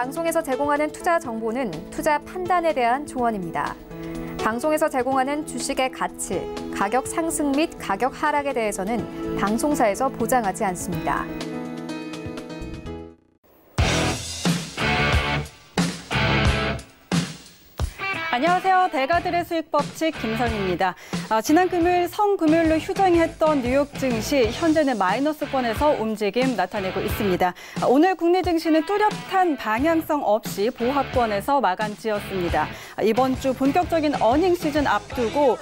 방송에서 제공하는 투자 정보는 투자 판단에 대한 조언입니다. 방송에서 제공하는 주식의 가치, 가격 상승 및 가격 하락에 대해서는 방송사에서 보장하지 않습니다. 안녕하세요. 대가들의 수익법칙 김선희입니다. 지난 금요일 성금요일로 휴장했던 뉴욕 증시, 현재는 마이너스권에서 움직임 나타내고 있습니다. 오늘 국내 증시는 뚜렷한 방향성 없이 보합권에서 마감지었습니다. 이번 주 본격적인 어닝 시즌 앞두고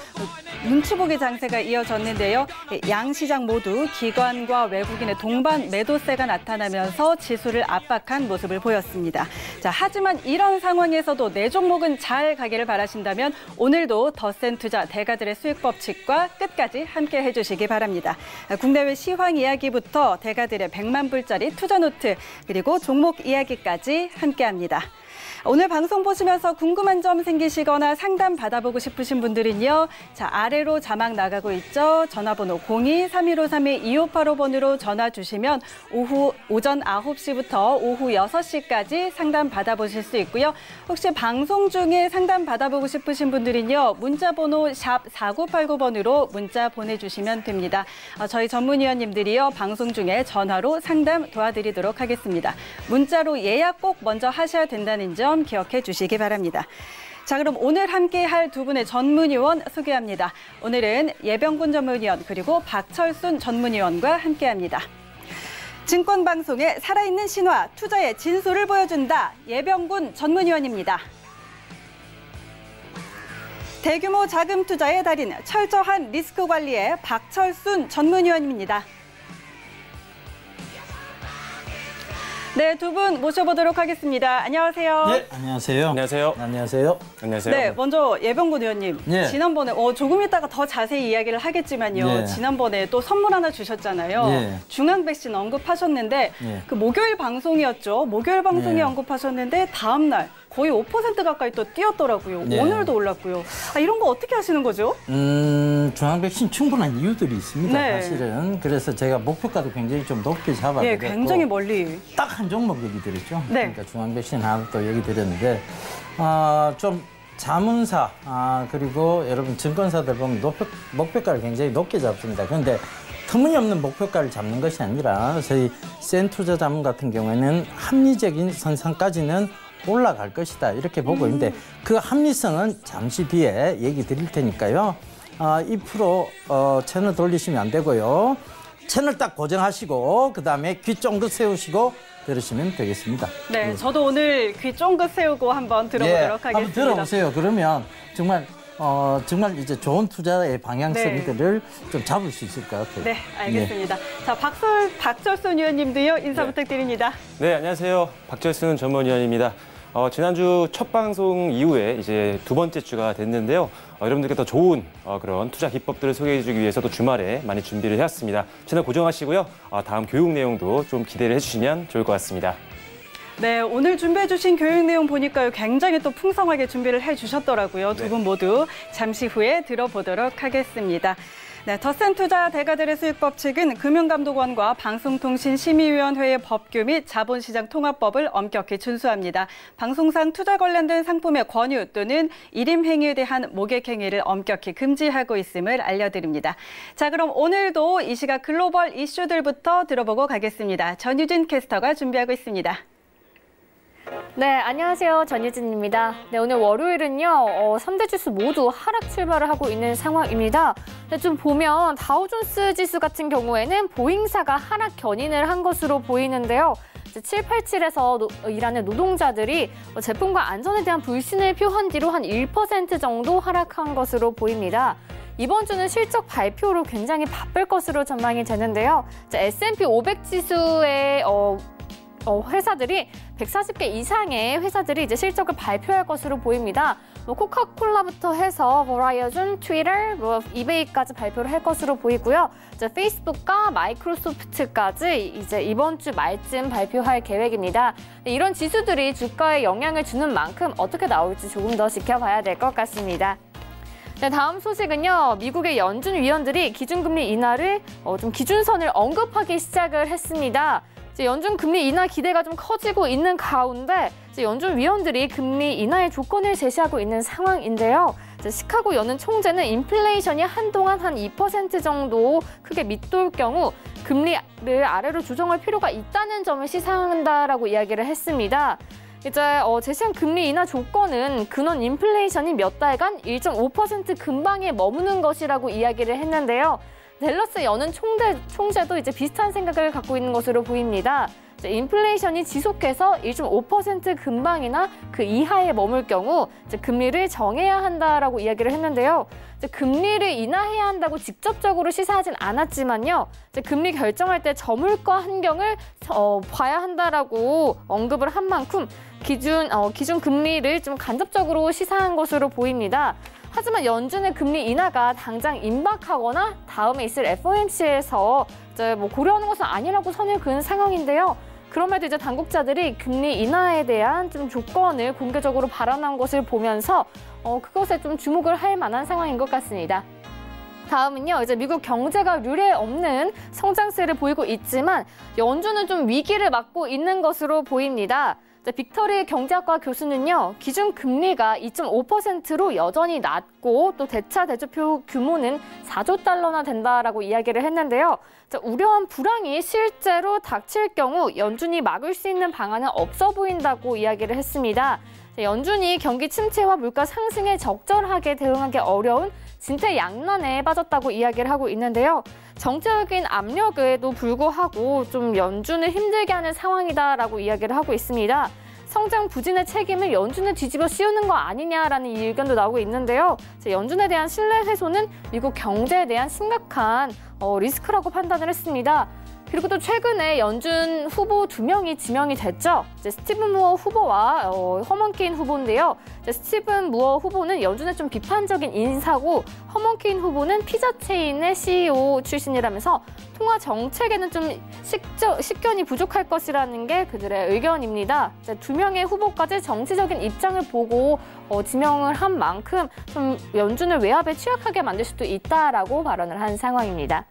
눈치 보기 장세가 이어졌는데요. 양 시장 모두 기관과 외국인의 동반 매도세가 나타나면서 지수를 압박한 모습을 보였습니다. 자, 하지만 이런 상황에서도 내 종목은 잘 가기를 바라신다면 오늘도 더 센 투자 대가들의 수익 법칙과 끝까지 함께 해주시기 바랍니다. 국내외 시황 이야기부터 대가들의 100만 불짜리 투자 노트, 그리고 종목 이야기까지 함께합니다. 오늘 방송 보시면서 궁금한 점 생기시거나 상담 받아보고 싶으신 분들은요. 자, 아래로 자막 나가고 있죠. 전화번호 02-3153-2585번으로 전화 주시면 오전 9시부터 오후 6시까지 상담 받아보실 수 있고요. 혹시 방송 중에 상담 받아보고 싶으신 분들은요. 문자번호 샵 4989번으로 문자 보내주시면 됩니다. 저희 전문위원님들이요. 방송 중에 전화로 상담 도와드리도록 하겠습니다. 문자로 예약 꼭 먼저 하셔야 된다는 점 기억해 주시기 바랍니다. 자, 그럼 오늘 함께할 두 분의 전문위원 소개합니다. 오늘은 예병군 전문위원 그리고 박철순 전문위원과 함께합니다. 증권방송의 살아있는 신화, 투자의 진수를 보여준다. 예병군 전문위원입니다. 대규모 자금 투자의 달인, 철저한 리스크 관리의 박철순 전문위원입니다. 네, 두 분 모셔보도록 하겠습니다. 안녕하세요. 네, 안녕하세요. 안녕하세요. 안녕하세요. 안녕하세요. 네, 먼저 예병군 의원님. 네. 지난번에 조금 이따가 더 자세히 이야기를 하겠지만요. 네. 지난번에 또 선물 하나 주셨잖아요. 네. 중앙 백신 언급하셨는데 네. 그 목요일 방송이었죠. 목요일 방송에 네. 언급하셨는데 다음 날 거의 5% 가까이 또 뛰었더라고요. 네. 오늘도 올랐고요. 이런 거 어떻게 하시는 거죠? 중앙 백신 충분한 이유들이 있습니다. 네. 사실은. 그래서 제가 목표가도 굉장히 좀 높게 잡아드렸고. 네, 굉장히 멀리. 딱 한 종목 얘기 드렸죠. 네. 그러니까 중앙 백신 하나 또 얘기 드렸는데 좀 자문사 그리고 여러분 증권사들 보면 목표가를 굉장히 높게 잡습니다. 그런데 터무니없는 목표가를 잡는 것이 아니라 저희 센 투자 자문 같은 경우에는 합리적인 선상까지는 올라갈 것이다 이렇게 보고 있는데 그 합리성은 잠시 뒤에 얘기 드릴 테니까요. 2% 채널 돌리시면 안 되고요. 채널 딱 고정하시고 그다음에 귀 쫑긋 세우시고 들으시면 되겠습니다. 네, 저도 오늘 귀 쫑긋 세우고 한번 들어보도록 하겠습니다. 한번 들어보세요. 그러면 정말 이제 좋은 투자의 방향성들을 좀 잡을 수 있을 것 같아요. 네, 알겠습니다. 자, 박철순 의원님도요, 인사 부탁드립니다. 네, 안녕하세요. 박철순 전문위원입니다. 지난주 첫 방송 이후에 이제 두 번째 주가 됐는데요. 여러분들께 더 좋은 그런 투자 기법들을 소개해주기 위해서 또 주말에 많이 준비를 해왔습니다. 채널 고정하시고요. 다음 교육 내용도 좀 기대를 해주시면 좋을 것 같습니다. 네, 오늘 준비해주신 교육 내용 보니까요. 굉장히 또 풍성하게 준비를 해주셨더라고요. 두 분 모두 잠시 후에 들어보도록 하겠습니다. 네, 더 센 투자 대가들의 수익 법칙은 금융감독원과 방송통신심의위원회의 법규 및 자본시장 통합법을 엄격히 준수합니다. 방송상 투자 관련된 상품의 권유 또는 일임 행위에 대한 모객 행위를 엄격히 금지하고 있음을 알려드립니다. 자, 그럼 오늘도 이 시각 글로벌 이슈들부터 들어보고 가겠습니다. 전유진 캐스터가 준비하고 있습니다. 네, 안녕하세요. 전유진입니다. 네, 오늘 월요일은요, 3대 지수 모두 하락 출발을 하고 있는 상황입니다. 네, 좀 보면 다우존스 지수 같은 경우에는 보잉사가 하락 견인을 한 것으로 보이는데요. 787에서 일하는 노동자들이 제품과 안전에 대한 불신을 표한 뒤로 한 1% 정도 하락한 것으로 보입니다. 이번 주는 실적 발표로 굉장히 바쁠 것으로 전망이 되는데요. S&P 500 지수의 회사들이 140개 이상의 회사들이 이제 실적을 발표할 것으로 보입니다. 코카콜라부터 해서 버라이어즌, 트위터, 이베이까지 발표를 할 것으로 보이고요. 이제 페이스북과 마이크로소프트까지 이제 이번 주 말쯤 발표할 계획입니다. 이런 지수들이 주가에 영향을 주는 만큼 어떻게 나올지 조금 더 지켜봐야 될 것 같습니다. 네, 다음 소식은요. 미국의 연준 위원들이 기준금리 인하를 좀 기준선을 언급하기 시작을 했습니다. 이제 연준 금리 인하 기대가 좀 커지고 있는 가운데 이제 연준 위원들이 금리 인하의 조건을 제시하고 있는 상황인데요. 이제 시카고 연은 총재는 인플레이션이 한동안 한 2% 정도 크게 밑돌 경우 금리를 아래로 조정할 필요가 있다는 점을 시사한다라고 이야기를 했습니다. 이제 제시한 금리 인하 조건은 근원 인플레이션이 몇 달간 1.5% 근방에 머무는 것이라고 이야기를 했는데요. 댈러스 연은 총재도 이제 비슷한 생각을 갖고 있는 것으로 보입니다. 이제 인플레이션이 지속해서 1.5% 근방이나 그 이하에 머물 경우 이제 금리를 정해야 한다라고 이야기를 했는데요. 이제 금리를 인하해야 한다고 직접적으로 시사하진 않았지만요. 이제 금리 결정할 때 저물가 환경을 봐야 한다라고 언급을 한 만큼 기준 금리를 좀 간접적으로 시사한 것으로 보입니다. 하지만 연준의 금리 인하가 당장 임박하거나 다음에 있을 FOMC에서 이제 뭐 고려하는 것은 아니라고 선을 그은 상황인데요. 그럼에도 이제 당국자들이 금리 인하에 대한 좀 조건을 공개적으로 발언한 것을 보면서 그것에 좀 주목을 할 만한 상황인 것 같습니다. 다음은요, 이제 미국 경제가 류례 없는 성장세를 보이고 있지만 연준은 좀 위기를 맞고 있는 것으로 보입니다. 빅터리 경제학과 교수는요, 기준 금리가 2.5%로 여전히 낮고 또 대차 대조표 규모는 4조 달러나 된다라고 이야기를 했는데요. 우려한 불황이 실제로 닥칠 경우 연준이 막을 수 있는 방안은 없어 보인다고 이야기를 했습니다. 연준이 경기 침체와 물가 상승에 적절하게 대응하기 어려운 진퇴양난에 빠졌다고 이야기를 하고 있는데요. 정치적인 압력에도 불구하고 좀 연준을 힘들게 하는 상황이다라고 이야기를 하고 있습니다. 성장 부진의 책임을 연준에 뒤집어 씌우는 거 아니냐라는 의견도 나오고 있는데요. 연준에 대한 신뢰 훼손은 미국 경제에 대한 심각한 리스크라고 판단을 했습니다. 그리고 또 최근에 연준 후보 2명이 지명이 됐죠. 스티븐 무어 후보와 허먼 케인 후보인데요. 스티븐 무어 후보는 연준의 좀 비판적인 인사고 허먼 케인 후보는 피자 체인의 CEO 출신이라면서 통화 정책에는 좀 식견이 부족할 것이라는 게 그들의 의견입니다. 2명의 후보까지 정치적인 입장을 보고 지명을 한 만큼 좀 연준을 외압에 취약하게 만들 수도 있다라고 발언을 한 상황입니다.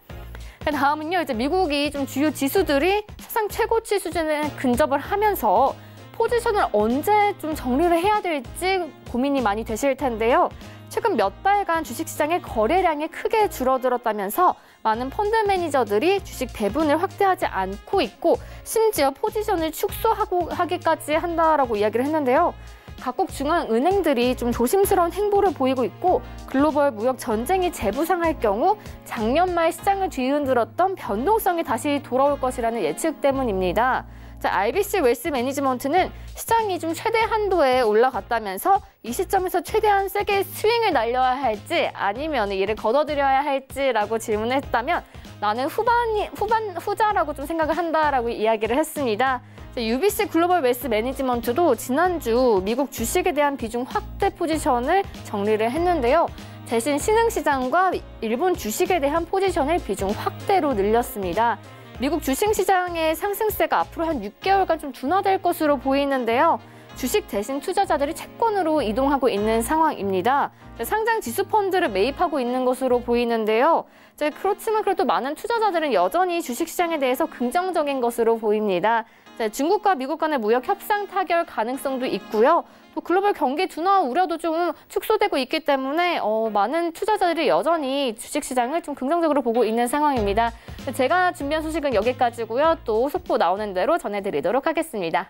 다음은요, 이제 미국이 좀 주요 지수들이 사상 최고치 수준에 근접을 하면서 포지션을 언제 좀 정리를 해야 될지 고민이 많이 되실 텐데요. 최근 몇 달간 주식시장의 거래량이 크게 줄어들었다면서 많은 펀드 매니저들이 주식 배분을 확대하지 않고 있고 심지어 포지션을 축소하기까지 한다라고 이야기를 했는데요. 각국 중앙은행들이 좀 조심스러운 행보를 보이고 있고 글로벌 무역 전쟁이 재부상할 경우 작년 말 시장을 뒤흔들었던 변동성이 다시 돌아올 것이라는 예측 때문입니다. RBC 웰스 매니지먼트는 시장이 좀 최대 한도에 올라갔다면서 이 시점에서 최대한 세게 스윙을 날려야 할지 아니면 이를 걷어들여야 할지라고 질문을 했다면 나는 후자라고 좀 생각을 한다라고 이야기를 했습니다. UBC 글로벌 웰스 매니지먼트도 지난주 미국 주식에 대한 비중 확대 포지션을 정리를 했는데요. 대신 신흥시장과 일본 주식에 대한 포지션을 비중 확대로 늘렸습니다. 미국 주식시장의 상승세가 앞으로 한 6개월간 좀 둔화될 것으로 보이는데요. 주식 대신 투자자들이 채권으로 이동하고 있는 상황입니다. 상장 지수 펀드를 매입하고 있는 것으로 보이는데요. 그렇지만 그래도 많은 투자자들은 여전히 주식시장에 대해서 긍정적인 것으로 보입니다. 중국과 미국 간의 무역 협상 타결 가능성도 있고요. 또 글로벌 경기 둔화 우려도 좀 축소되고 있기 때문에 많은 투자자들이 여전히 주식시장을 좀 긍정적으로 보고 있는 상황입니다. 제가 준비한 소식은 여기까지고요. 또 속보 나오는 대로 전해드리도록 하겠습니다.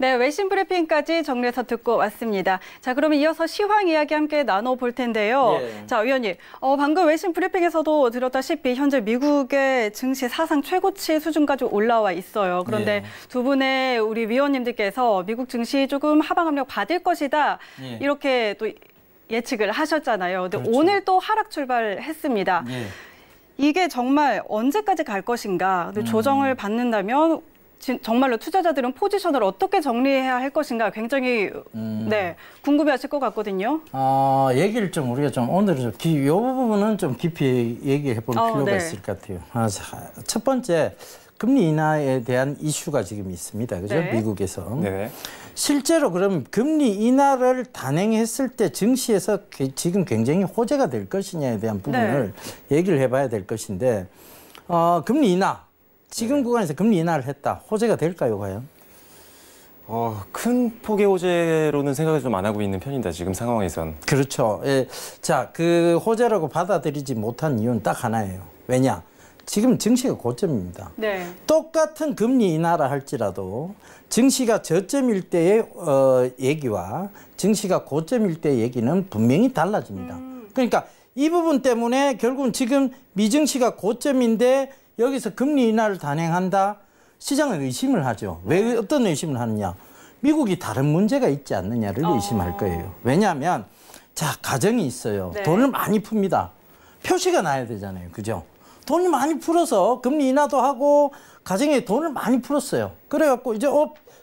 네, 외신 브리핑까지 정리해서 듣고 왔습니다. 자, 그러면 이어서 시황 이야기 함께 나눠볼 텐데요. 예. 자, 위원님, 방금 외신 브리핑에서도 들었다시피 현재 미국의 증시 사상 최고치 수준까지 올라와 있어요. 그런데 두 분의 우리 위원님들께서 미국 증시 조금 하방 압력 받을 것이다. 이렇게 또 예측을 하셨잖아요. 근데 그렇죠. 오늘 또 하락 출발했습니다. 이게 정말 언제까지 갈 것인가? 조정을 받는다면 정말로 투자자들은 포지션을 어떻게 정리해야 할 것인가 굉장히 궁금해하실 것 같거든요. 얘기를 좀 우리가 좀 오늘은 이 부분은 좀 깊이 얘기해 볼 필요가 있을 것 같아요. 첫 번째 금리 인하에 대한 이슈가 지금 있습니다. 그죠? 미국에서. 실제로 그럼 금리 인하를 단행했을 때 증시에서 지금 굉장히 호재가 될 것이냐에 대한 부분을 얘기를 해봐야 될 것인데 금리 인하. 지금 구간에서 금리 인하를 했다. 호재가 될까요, 과연? 큰 폭의 호재로는 생각을 좀 안 하고 있는 편입니다. 지금 상황에선. 그렇죠. 예. 자, 그 호재라고 받아들이지 못한 이유는 딱 하나예요. 왜냐? 지금 증시가 고점입니다. 네. 똑같은 금리 인하라 할지라도 증시가 저점일 때의 얘기와 증시가 고점일 때의 얘기는 분명히 달라집니다. 그러니까 이 부분 때문에 결국은 지금 미증시가 고점인데 여기서 금리 인하를 단행한다? 시장은 의심을 하죠. 왜 어떤 의심을 하느냐? 미국이 다른 문제가 있지 않느냐를 의심할 거예요. 왜냐하면 자, 가정이 있어요. 네. 돈을 많이 풉니다. 표시가 나야 되잖아요. 그죠? 돈이 많이 풀어서 금리 인하도 하고 가정에 돈을 많이 풀었어요. 그래갖고 이제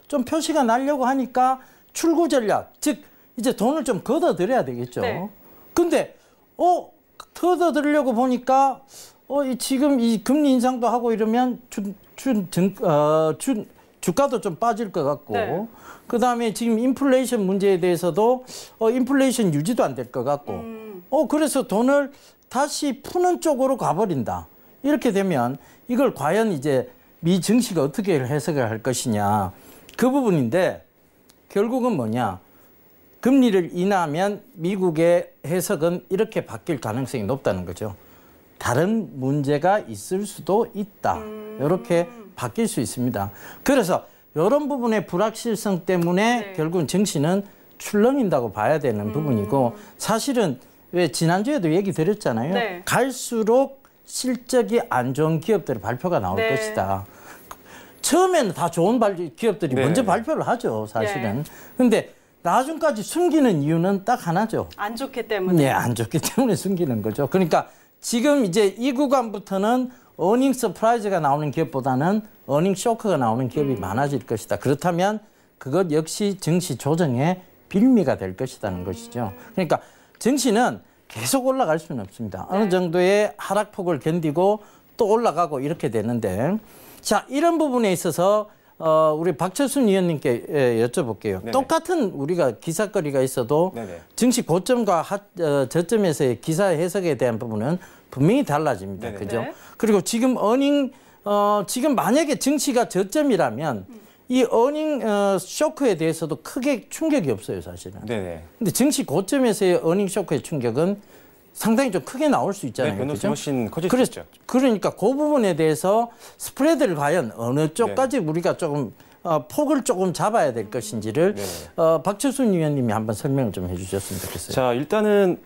좀 표시가 나려고 하니까 출구 전략, 즉 이제 돈을 좀 걷어들여야 되겠죠. 네. 근데 걷어들려고 보니까 지금 이 금리 인상도 하고 이러면 주가도 좀 빠질 것 같고, 네. 그다음에 지금 인플레이션 문제에 대해서도 인플레이션 유지도 안 될 것 같고, 그래서 돈을 다시 푸는 쪽으로 가버린다. 이렇게 되면 이걸 과연 이제 미 증시가 어떻게 해석을 할 것이냐, 그 부분인데 결국은 뭐냐? 금리를 인하하면 미국의 해석은 이렇게 바뀔 가능성이 높다는 거죠. 다른 문제가 있을 수도 있다. 이렇게 바뀔 수 있습니다. 그래서 이런 부분의 불확실성 때문에 네. 결국은 증시는 출렁인다고 봐야 되는 부분이고, 사실은 왜 지난주에도 얘기 드렸잖아요. 네. 갈수록 실적이 안 좋은 기업들의 발표가 나올 네. 것이다. 처음에는 다 좋은 기업들이 네. 먼저 발표를 하죠, 사실은. 근데 나중까지 숨기는 이유는 딱 하나죠. 안 좋기 때문에. 네, 안 좋기 때문에 숨기는 거죠. 그러니까 지금 이제 이 구간부터는 어닝 서프라이즈가 나오는 기업보다는 어닝 쇼크가 나오는 기업이 많아질 것이다. 그렇다면 그것 역시 증시 조정의 빌미가 될 것이라는 것이죠. 그러니까 증시는 계속 올라갈 수는 없습니다. 어느 정도의 하락폭을 견디고 또 올라가고 이렇게 되는데, 자, 이런 부분에 있어서 우리 박철순 위원님께 여쭤볼게요. 네네. 똑같은 우리가 기사거리가 있어도 네네. 증시 고점과 저점에서의 기사 해석에 대한 부분은 분명히 달라집니다. 네네. 그죠? 네. 그리고 지금 지금 만약에 증시가 저점이라면 이 어닝 쇼크에 대해서도 크게 충격이 없어요, 사실은. 네네. 근데 증시 고점에서의 어닝 쇼크의 충격은 상당히 좀 크게 나올 수 있잖아요. 네, 변동성이 그죠? 훨씬 커질 수 있죠. 그러니까 그 부분에 대해서 스프레드를 과연 어느 쪽까지 우리가 조금 폭을 조금 잡아야 될 것인지를 박철순 위원님이 한번 설명을 좀 해주셨으면 좋겠어요. 자, 일단은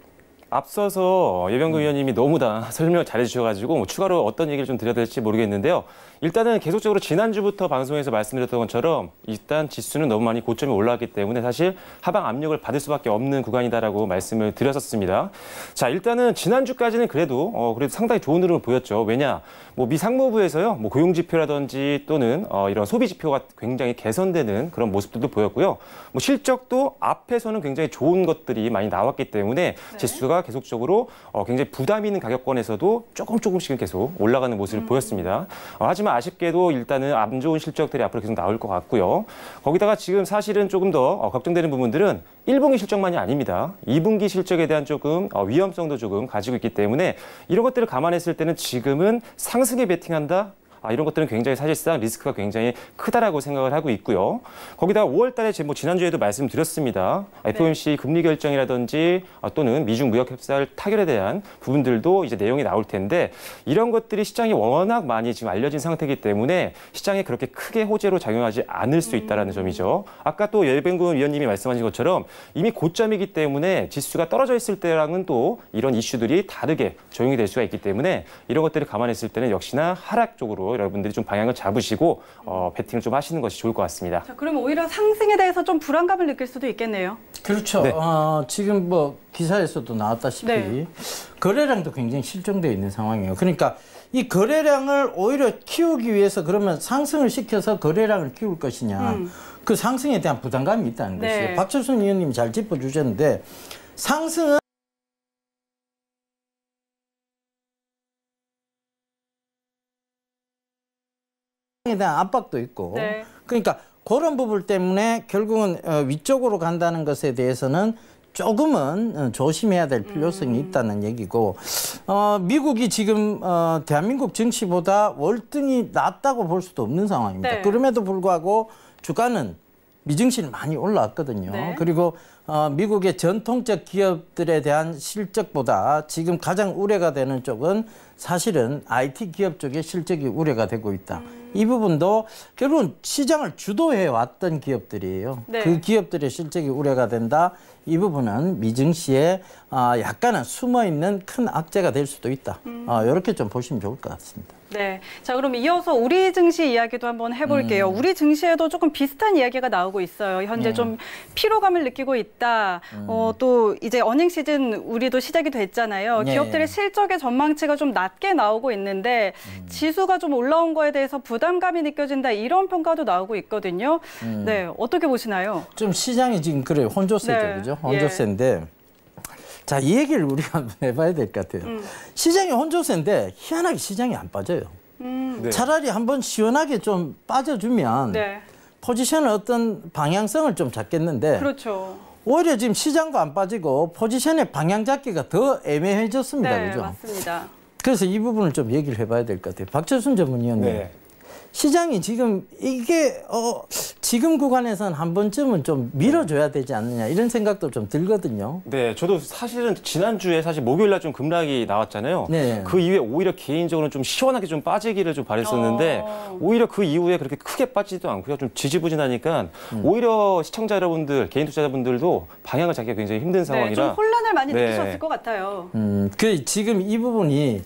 앞서서 예병근 위원님이 너무 다 설명을 잘해주셔가지고 추가로 어떤 얘기를 좀 드려야 될지 모르겠는데요. 일단은 계속적으로 지난주부터 방송에서 말씀드렸던 것처럼 일단 지수는 너무 많이 고점에 올라왔기 때문에 사실 하방 압력을 받을 수밖에 없는 구간이다라고 말씀을 드렸었습니다. 자, 일단은 지난주까지는 그래도 상당히 좋은 흐름을 보였죠. 왜냐, 미 상무부에서요, 고용 지표라든지 또는 이런 소비 지표가 굉장히 개선되는 그런 모습들도 보였고요. 실적도 앞에서는 굉장히 좋은 것들이 많이 나왔기 때문에 지수가 계속적으로 굉장히 부담 있는 가격권에서도 조금씩은 계속 올라가는 모습을 보였습니다. 하지만 아쉽게도 일단은 안 좋은 실적들이 앞으로 계속 나올 것 같고요. 거기다가 지금 사실은 조금 더 걱정되는 부분들은 1분기 실적만이 아닙니다. 2분기 실적에 대한 조금 위험성도 조금 가지고 있기 때문에 이런 것들을 감안했을 때는 지금은 상승에 베팅한다? 이런 것들은 굉장히 사실상 리스크가 굉장히 크다라고 생각을 하고 있고요. 거기다가 5월 달에 지난주에도 말씀드렸습니다. FOMC 금리 결정이라든지 또는 미중 무역 협상 타결에 대한 부분들도 이제 내용이 나올 텐데 이런 것들이 시장에 워낙 많이 지금 알려진 상태이기 때문에 시장에 그렇게 크게 호재로 작용하지 않을 수 있다는 점이죠. 아까 또 예병근 위원님이 말씀하신 것처럼 이미 고점이기 때문에 지수가 떨어져 있을 때랑은 또 이런 이슈들이 다르게 적용이 될 수가 있기 때문에 이런 것들을 감안했을 때는 역시나 하락 쪽으로 여러분들이 좀 방향을 잡으시고 베팅을 좀 하시는 것이 좋을 것 같습니다. 자, 그러면 오히려 상승에 대해서 좀 불안감을 느낄 수도 있겠네요. 그렇죠. 네. 지금 기사에서도 나왔다시피 거래량도 굉장히 실종되어 있는 상황이에요. 그러니까 이 거래량을 오히려 키우기 위해서 그러면 상승을 시켜서 거래량을 키울 것이냐. 그 상승에 대한 부담감이 있다는 것이에요. 박철순 의원님이 잘 짚어주셨는데 상승은 에 대한 압박도 있고 그러니까 그런 부분 때문에 결국은 위쪽으로 간다는 것에 대해서는 조금은 조심해야 될 필요성이 있다는 얘기고, 미국이 지금 대한민국 증시보다 월등히 낮다고 볼 수도 없는 상황입니다. 네. 그럼에도 불구하고 주가는 미증시는 많이 올라왔거든요. 네. 그리고 미국의 전통적 기업들에 대한 실적보다 지금 가장 우려가 되는 쪽은 사실은 IT 기업 쪽의 실적이 우려가 되고 있다. 이 부분도 결국은 시장을 주도해 왔던 기업들이에요. 네. 그 기업들의 실적이 우려가 된다. 이 부분은 미증시에 약간은 숨어있는 큰 악재가 될 수도 있다. 이렇게 좀 보시면 좋을 것 같습니다. 네. 자, 그럼 이어서 우리 증시 이야기도 한번 해볼게요. 우리 증시에도 조금 비슷한 이야기가 나오고 있어요. 현재 좀 피로감을 느끼고 있다. 또 이제 어닝 시즌 우리도 시작이 됐잖아요. 네. 기업들의 실적의 전망치가 좀 낮게 나오고 있는데 지수가 좀 올라온 거에 대해서 부담감이 느껴진다. 이런 평가도 나오고 있거든요. 네. 어떻게 보시나요? 좀 시장이 지금 그래요. 혼조세죠. 네. 그죠? 혼조세인데. 자, 이 얘기를 우리가 한번 해봐야 될 것 같아요. 시장이 혼조세인데 희한하게 시장이 안 빠져요. 네. 차라리 한번 시원하게 좀 빠져주면 네. 포지션을 어떤 방향성을 좀 잡겠는데 그렇죠. 오히려 지금 시장도 안 빠지고 포지션의 방향 잡기가 더 애매해졌습니다. 네, 그죠? 맞습니다. 그래서 이 부분을 좀 얘기를 해봐야 될 것 같아요. 박철순 전문위원님. 네. 시장이 지금 이게 지금 구간에서는 한 번쯤은 좀 밀어줘야 되지 않느냐 이런 생각도 좀 들거든요. 네, 저도 사실은 지난주에 사실 목요일날 좀 급락이 나왔잖아요. 네. 그 이후에 오히려 개인적으로는 좀 시원하게 좀 빠지기를 좀 바랬었는데 오히려 그 이후에 그렇게 크게 빠지지도 않고요. 좀 지지부진하니까 오히려 시청자 여러분들, 개인 투자자분들도 방향을 잡기가 굉장히 힘든 네, 상황이라. 좀 혼란을 많이 네. 느끼셨을 것 같아요. 그 지금 이 부분이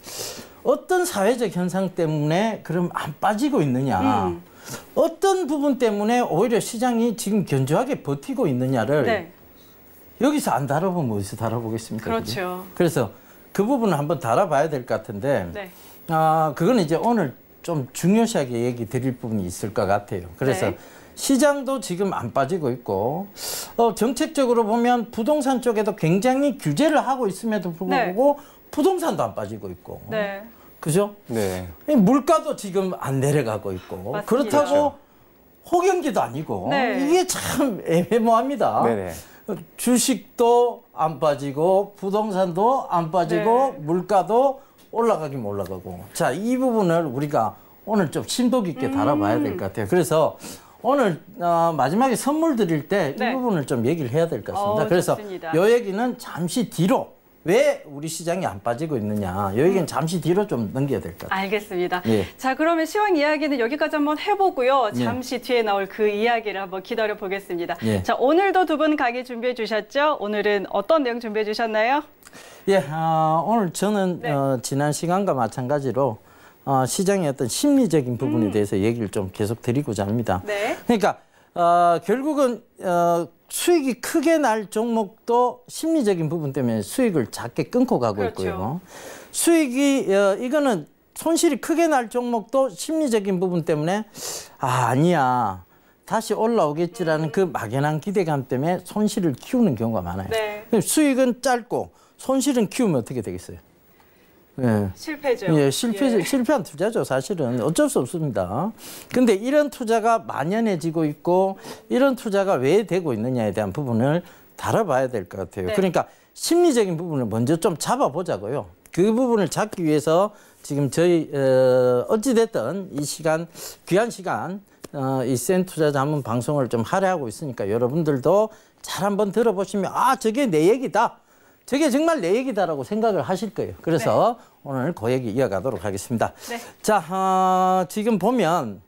어떤 사회적 현상 때문에 그럼 안 빠지고 있느냐, 어떤 부분 때문에 오히려 시장이 지금 견조하게 버티고 있느냐를 네. 여기서 안 다뤄보면 어디서 다뤄보겠습니까? 그렇죠. 그죠? 그래서 그 부분을 한번 다뤄봐야 될 것 같은데, 네. 그건 이제 오늘 좀 중요시하게 얘기 드릴 부분이 있을 것 같아요. 그래서 네. 시장도 지금 안 빠지고 있고, 정책적으로 보면 부동산 쪽에도 굉장히 규제를 하고 있음에도 불구하고 부동산도 안 빠지고 있고. 네. 그죠? 네. 물가도 지금 안 내려가고 있고. 맞습니다. 그렇다고 그렇죠. 호경기도 아니고. 네. 이게 참 애매모호합니다. 네네. 주식도 안 빠지고 부동산도 안 빠지고 네. 물가도 올라가긴 올라가고. 자, 이 부분을 우리가 오늘 좀 심도 깊게 다뤄봐야 될 것 같아요. 그래서 오늘 마지막에 선물 드릴 때 이 네. 부분을 좀 얘기를 해야 될 것 같습니다. 그래서 좋습니다. 이 얘기는 잠시 뒤로, 왜 우리 시장이 안 빠지고 있느냐, 이 얘기는 잠시 뒤로 좀 넘겨야 될 것 같아요. 알겠습니다. 예. 자, 그러면 시황 이야기는 여기까지 한번 해보고요. 예. 잠시 뒤에 나올 그 이야기를 한번 기다려 보겠습니다. 예. 자, 오늘도 두 분 강의 준비해 주셨죠? 오늘은 어떤 내용 준비해 주셨나요? 예, 오늘 저는 네. 지난 시간과 마찬가지로 시장의 어떤 심리적인 부분에 대해서 얘기를 좀 계속 드리고자 합니다. 네. 그러니까 결국은 수익이 크게 날 종목도 심리적인 부분 때문에 수익을 작게 끊고 가고 그렇죠. 있고요. 수익이 이거는 손실이 크게 날 종목도 심리적인 부분 때문에 아니야. 다시 올라오겠지라는 그 막연한 기대감 때문에 손실을 키우는 경우가 많아요. 네. 수익은 짧고 손실은 키우면 어떻게 되겠어요? 예. 실패죠. 예, 실패한 투자죠, 사실은. 어쩔 수 없습니다. 근데 이런 투자가 만연해지고 있고, 이런 투자가 왜 되고 있느냐에 대한 부분을 다뤄봐야 될 것 같아요. 네. 그러니까 심리적인 부분을 먼저 좀 잡아보자고요. 그 부분을 잡기 위해서 지금 저희, 어찌됐든 이 시간, 귀한 시간, 이 센 투자 자문 방송을 좀 할애하고 있으니까 여러분들도 잘 한번 들어보시면, 저게 내 얘기다. 저게 정말 내 얘기다라고 생각을 하실 거예요. 그래서 오늘 그 얘기 이어가도록 하겠습니다. 네. 자, 지금 보면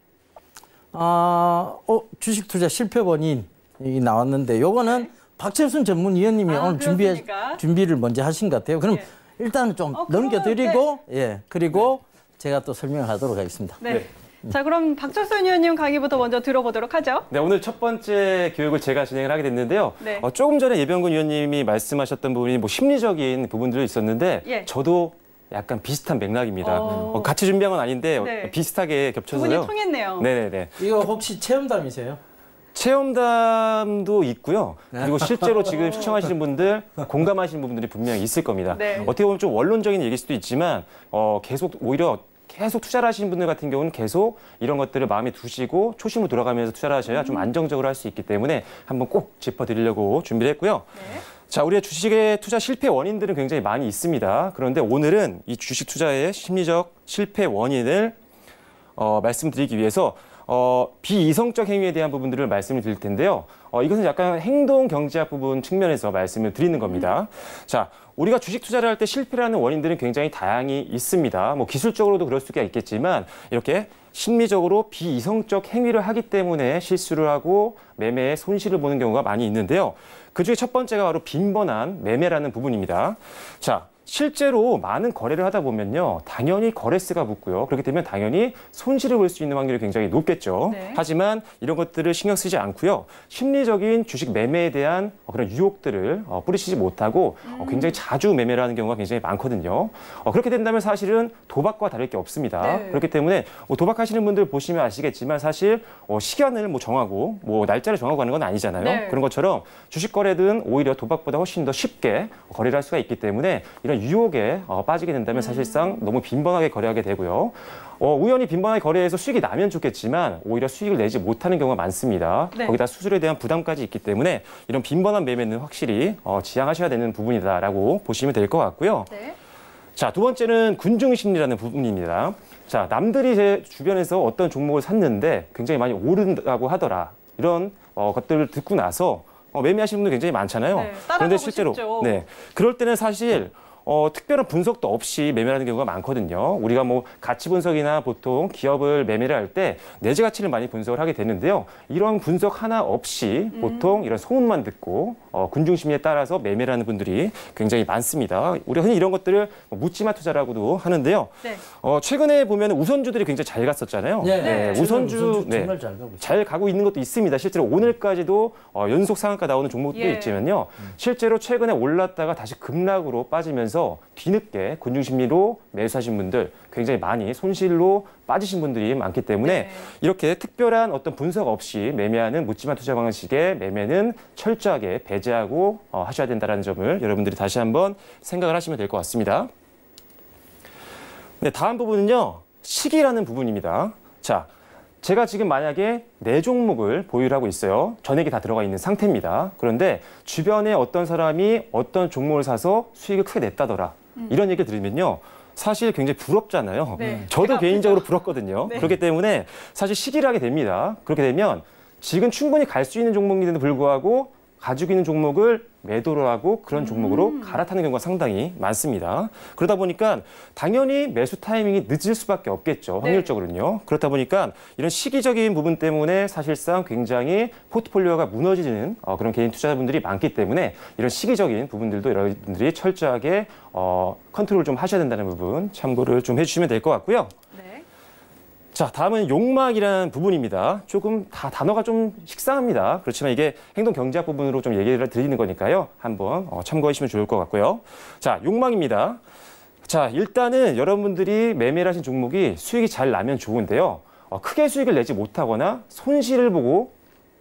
주식 투자 실패 원인이 나왔는데 요거는 박철순 전문위원님이 오늘 그렇습니까? 준비를 먼저 하신 것 같아요. 그럼 일단은 좀 넘겨드리고 그리고 제가 또 설명을 하도록 하겠습니다. 네. 자, 그럼 박철순 의원님 강의부터 먼저 들어보도록 하죠. 네, 오늘 첫 번째 교육을 제가 진행을 하게 됐는데요. 네. 조금 전에 예병근 위원님이 말씀하셨던 부분이 뭐 심리적인 부분들이 있었는데 예. 저도 약간 비슷한 맥락입니다. 오. 같이 준비한 건 아닌데 네. 비슷하게 두 겹쳐서요. 분이 통했네요. 네네네. 이거 혹시 체험담이세요? 체험담도 있고요. 그리고 실제로 지금 시청하시는 분들, 공감하시는 부분들이 분명히 있을 겁니다. 네. 어떻게 보면 좀 원론적인 얘기일 수도 있지만 계속 오히려 계속 투자를 하시는 분들 같은 경우는 계속 이런 것들을 마음에 두시고 초심으로 돌아가면서 투자를 하셔야 좀 안정적으로 할 수 있기 때문에 한번 꼭 짚어드리려고 준비를 했고요. 네. 자, 우리의 주식의 투자 실패 원인들은 굉장히 많이 있습니다. 그런데 오늘은 이 주식 투자의 심리적 실패 원인을 말씀드리기 위해서 비이성적 행위에 대한 부분들을 말씀을 드릴 텐데요. 이것은 약간 행동 경제학 부분 측면에서 말씀을 드리는 겁니다. 자, 우리가 주식 투자를 할 때 실패하는 원인들은 굉장히 다양히 있습니다. 뭐 기술적으로도 그럴 수가 있겠지만 이렇게 심리적으로 비이성적 행위를 하기 때문에 실수를 하고 매매에 손실을 보는 경우가 많이 있는데요. 그중에 첫 번째가 바로 빈번한 매매라는 부분입니다. 자, 실제로 많은 거래를 하다 보면요. 당연히 거래세가 붙고요. 그렇기 때문에 당연히 손실을 볼 수 있는 확률이 굉장히 높겠죠. 네. 하지만 이런 것들을 신경 쓰지 않고요. 심리적인 주식 매매에 대한 그런 유혹들을 뿌리치지 못하고 굉장히 자주 매매를 하는 경우가 굉장히 많거든요. 그렇게 된다면 사실은 도박과 다를 게 없습니다. 네. 그렇기 때문에 도박하시는 분들 보시면 아시겠지만 사실 시간을 정하고 날짜를 정하고 하는 건 아니잖아요. 네. 그런 것처럼 주식 거래든 오히려 도박보다 훨씬 더 쉽게 거래를 할 수가 있기 때문에 이런 유혹에 빠지게 된다면 사실상 너무 빈번하게 거래하게 되고요. 우연히 빈번하게 거래해서 수익이 나면 좋겠지만 오히려 수익을 내지 못하는 경우가 많습니다. 네. 거기다 수수료에 대한 부담까지 있기 때문에 이런 빈번한 매매는 확실히 지양하셔야 되는 부분이다라고 보시면 될 것 같고요. 네. 자, 두 번째는 군중심리라는 부분입니다. 자, 남들이 제 주변에서 어떤 종목을 샀는데 굉장히 많이 오른다고 하더라. 이런 것들을 듣고 나서 매매하시는 분들 굉장히 많잖아요. 네, 따라가고 그런데 실제로 싶죠. 네, 그럴 때는 사실 특별한 분석도 없이 매매하는 경우가 많거든요. 우리가 가치 분석이나 보통 기업을 매매를 할 때 내재 가치를 많이 분석을 하게 되는데요. 이런 분석 하나 없이 보통 이런 소문만 듣고 군중심리에 따라서 매매를 하는 분들이 굉장히 많습니다. 우리가 흔히 이런 것들을 묻지마 투자라고도 하는데요. 네. 최근에 보면 우선주들이 굉장히 잘 갔었잖아요. 네. 우선주 정말 잘 가고 있어요. 잘 가고 있는 것도 있습니다. 실제로 오늘까지도 연속 상한가 나오는 종목도 예. 있지만요. 실제로 최근에 올랐다가 다시 급락으로 빠지면서 뒤늦게 군중심리로 매수하신 분들 굉장히 많이 손실로 빠지신 분들이 많기 때문에 네. 이렇게 특별한 어떤 분석 없이 매매하는 묻지마 투자 방식의 매매는 철저하게 배제하고 하셔야 된다는 점을 여러분들이 다시 한번 생각을 하시면 될 것 같습니다. 네, 다음 부분은요. 시기라는 부분입니다. 자, 제가 지금 만약에 4종목을 보유를 하고 있어요. 전액이 다 들어가 있는 상태입니다. 그런데 주변에 어떤 사람이 어떤 종목을 사서 수익을 크게 냈다더라. 이런 얘기를 들으면요. 사실 굉장히 부럽잖아요. 네. 저도 제가 개인적으로 부럽거든요. 네. 그렇기 때문에 사실 시기를 하게 됩니다. 그렇게 되면 지금 충분히 갈 수 있는 종목인데도 불구하고 가지고 있는 종목을 매도를 하고 그런 종목으로 갈아타는 경우가 상당히 많습니다. 그러다 보니까 당연히 매수 타이밍이 늦을 수밖에 없겠죠. 확률적으로는요. 그렇다 보니까 이런 시기적인 부분 때문에 사실상 굉장히 포트폴리오가 무너지는 그런 개인 투자자분들이 많기 때문에 이런 시기적인 부분들도 여러분들이 철저하게 컨트롤 좀 하셔야 된다는 부분 참고를 좀 해주시면 될 것 같고요. 네. 자, 다음은 욕망이라는 부분입니다. 조금 다 단어가 좀 식상합니다. 그렇지만 이게 행동 경제학 부분으로 좀 얘기를 드리는 거니까요. 한번 참고하시면 좋을 것 같고요. 자, 욕망입니다. 자, 일단은 여러분들이 매매를 하신 종목이 수익이 잘 나면 좋은데요. 크게 수익을 내지 못하거나 손실을 보고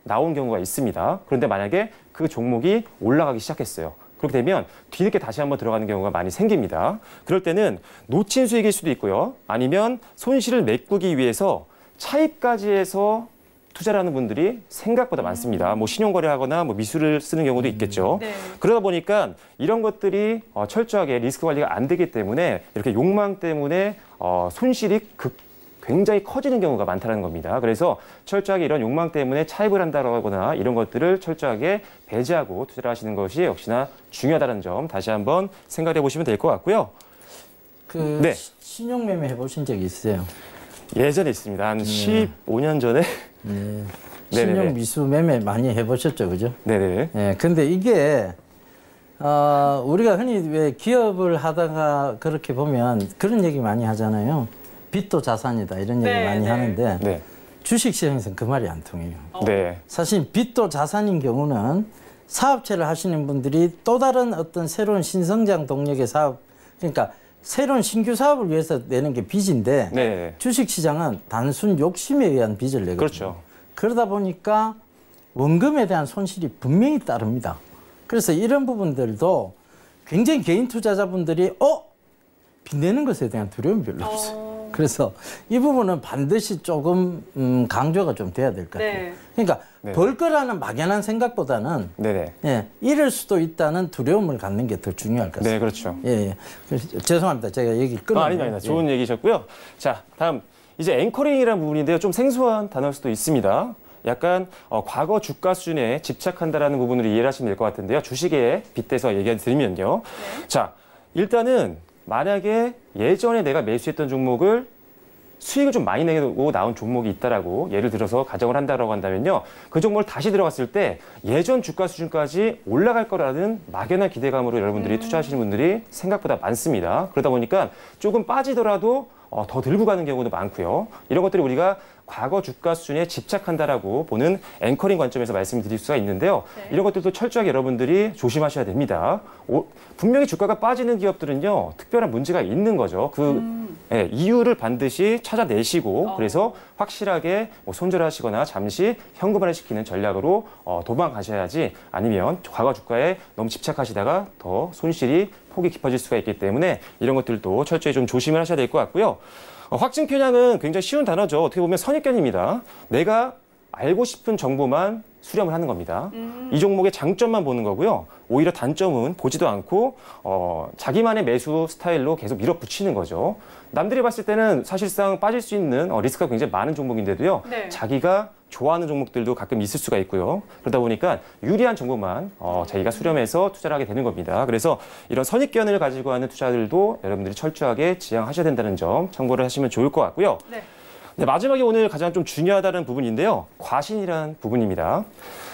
나온 경우가 있습니다. 그런데 만약에 그 종목이 올라가기 시작했어요. 그렇게 되면 뒤늦게 다시 한번 들어가는 경우가 많이 생깁니다. 그럴 때는 놓친 수익일 수도 있고요. 아니면 손실을 메꾸기 위해서 차입까지 해서 투자를 하는 분들이 생각보다 많습니다. 신용거래 하거나 미수를 쓰는 경우도 있겠죠. 네. 그러다 보니까 이런 것들이 철저하게 리스크 관리가 안 되기 때문에 이렇게 욕망 때문에 손실이 굉장히 커지는 경우가 많다는 겁니다. 그래서 철저하게 이런 욕망 때문에 차입을 한다거나 이런 것들을 철저하게 배제하고 투자를 하시는 것이 역시나 중요하다는 점 다시 한번 생각해 보시면 될 것 같고요. 네. 신용매매 해보신 적이 있어요? 예전에 있습니다. 한 15년 전에. 네. 네네네. 신용 미수 매매 많이 해보셨죠, 그죠? 네네. 네, 근데 이게 우리가 흔히 왜 기업을 하다가 그렇게 보면 그런 얘기 많이 하잖아요. 빚도 자산이다 이런 얘기 많이 하는데 네. 주식시장에서는 그 말이 안 통해요. 네. 사실 빚도 자산인 경우는 사업체를 하시는 분들이 또 다른 어떤 새로운 신성장 동력의 사업, 그러니까 새로운 신규 사업을 위해서 내는 게 빚인데 네. 주식시장은 단순 욕심에 의한 빚을 내거든요. 그렇죠. 그러다 보니까 원금에 대한 손실이 분명히 따릅니다. 그래서 이런 부분들도 굉장히 개인 투자자분들이 빚 내는 것에 대한 두려움이 별로 없어요. 그래서 이 부분은 반드시 조금 강조가 좀 돼야 될 것 같아요. 네. 그러니까 네. 벌 거라는 막연한 생각보다는 네네. 예, 잃을 수도 있다는 두려움을 갖는 게 더 중요할 것 같습니다. 네, 그렇죠. 예, 예. 그래서 죄송합니다. 제가 얘기 끊었네요. 아닙니다. 좋은 얘기셨고요. 자, 다음 이제 앵커링이라는 부분인데요. 좀 생소한 단어일 수도 있습니다. 약간 과거 주가 수준에 집착한다라는 부분으로 이해를 하시면 될 것 같은데요. 주식에 빗대서 얘기 드리면요. 네. 자, 일단은 만약에 예전에 내가 매수했던 종목을 수익을 좀 많이 내고 나온 종목이 있다라고 예를 들어서 가정을 한다라고 한다면요. 그 종목을 다시 들어갔을 때 예전 주가 수준까지 올라갈 거라는 막연한 기대감으로 여러분들이 투자하시는 분들이 생각보다 많습니다. 그러다 보니까 조금 빠지더라도 더 들고 가는 경우도 많고요. 이런 것들이 우리가 과거 주가 수준에 집착한다라고 보는 앵커링 관점에서 말씀드릴 수가 있는데요. 네. 이런 것들도 철저하게 여러분들이 조심하셔야 됩니다. 분명히 주가가 빠지는 기업들은요, 특별한 문제가 있는 거죠. 예, 이유를 반드시 찾아내시고 그래서 확실하게 손절하시거나 잠시 현금화를 시키는 전략으로 도망가셔야지 아니면 과거 주가에 너무 집착하시다가 더 손실이 폭이 깊어질 수가 있기 때문에 이런 것들도 철저히 좀 조심을 하셔야 될 것 같고요. 확증 편향은 굉장히 쉬운 단어죠. 어떻게 보면 선입견입니다. 내가 알고 싶은 정보만 수렴을 하는 겁니다. 이 종목의 장점만 보는 거고요. 오히려 단점은 보지도 않고 자기만의 매수 스타일로 계속 밀어붙이는 거죠. 남들이 봤을 때는 사실상 빠질 수 있는 리스크가 굉장히 많은 종목인데도요. 네. 자기가 좋아하는 종목들도 가끔 있을 수가 있고요. 그러다 보니까 유리한 정보만 자기가 수렴해서 투자를 하게 되는 겁니다. 그래서 이런 선입견을 가지고 하는 투자들도 여러분들이 철저하게 지양하셔야 된다는 점 참고를 하시면 좋을 것 같고요. 네. 네, 마지막에 오늘 가장 좀 중요하다는 부분인데요. 과신이라는 부분입니다.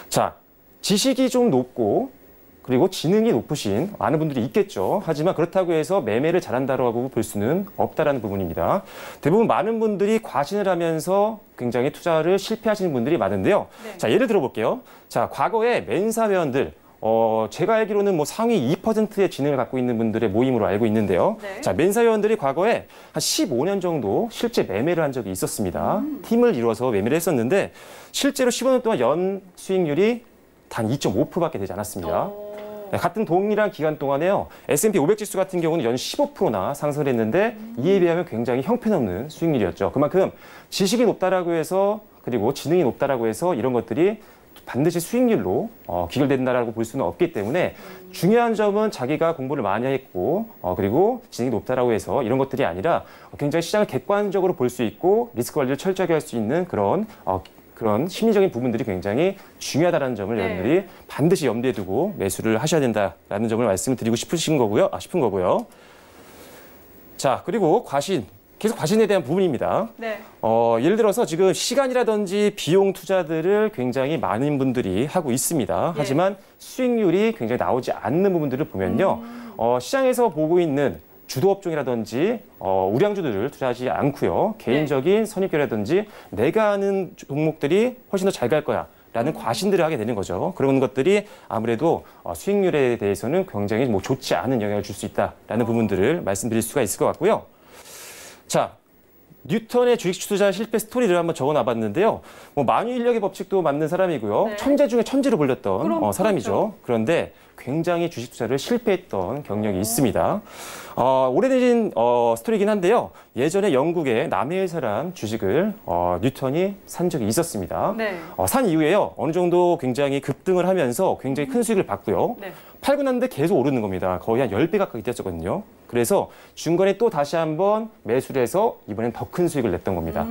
자, 지식이 좀 높고 그리고 지능이 높으신 많은 분들이 있겠죠. 하지만 그렇다고 해서 매매를 잘한다고 볼 수는 없다라는 부분입니다. 대부분 많은 분들이 과신을 하면서 굉장히 투자를 실패하시는 분들이 많은데요. 네. 자, 예를 들어볼게요. 자, 과거에 맨사회원들 제가 알기로는 뭐 상위 2%의 지능을 갖고 있는 분들의 모임으로 알고 있는데요. 네. 자, 맨사회원들이 과거에 한 15년 정도 실제 매매를 한 적이 있었습니다. 팀을 이루어서 매매를 했었는데 실제로 15년 동안 연 수익률이 단 2.5%밖에 되지 않았습니다. 네, 같은 동일한 기간 동안에요. S&P 500 지수 같은 경우는 연 15%나 상승을 했는데 이에 비하면 굉장히 형편없는 수익률이었죠. 그만큼 지식이 높다라고 해서 그리고 지능이 높다라고 해서 이런 것들이 반드시 수익률로 귀결된다라고 볼 수는 없기 때문에 중요한 점은 자기가 공부를 많이 했고 그리고 지능이 높다라고 해서 이런 것들이 아니라 굉장히 시장을 객관적으로 볼 수 있고 리스크 관리를 철저하게 할 수 있는 그런 심리적인 부분들이 굉장히 중요하다는 점을 네. 여러분들이 반드시 염두에 두고 매수를 하셔야 된다라는 점을 말씀을 드리고 싶은 거고요. 자, 그리고 계속 과신에 대한 부분입니다. 네. 예를 들어서 지금 시간이라든지 비용 투자들을 굉장히 많은 분들이 하고 있습니다. 하지만 수익률이 굉장히 나오지 않는 부분들을 보면요. 시장에서 보고 있는 주도 업종이라든지 우량주들을 투자하지 않고요. 개인적인 선입견이라든지 내가 아는 종목들이 훨씬 더 잘 갈 거야. 라는 과신들을 하게 되는 거죠. 그런 것들이 아무래도 수익률에 대해서는 굉장히 좋지 않은 영향을 줄 수 있다라는 부분들을 말씀드릴 수가 있을 것 같고요. 자, 뉴턴의 주식 투자 실패 스토리를 한번 적어놔봤는데요. 만유인력의 법칙도 맞는 사람이고요. 네. 천재 중에 천재로 불렸던 그럼, 사람이죠. 그렇죠. 그런데 굉장히 주식 투자를 실패했던 경력이 있습니다. 오래된 스토리이긴 한데요. 예전에 영국의 남해의 사람 주식을 뉴턴이 산 적이 있었습니다. 네. 산 이후에요. 어느 정도 굉장히 급등을 하면서 굉장히 큰 수익을 받고요. 네. 팔고 났는데 계속 오르는 겁니다. 거의 한 10배 가까이 뛰었거든요. 그래서 중간에 또 다시 한번 매수를 해서 이번엔 더 큰 수익을 냈던 겁니다.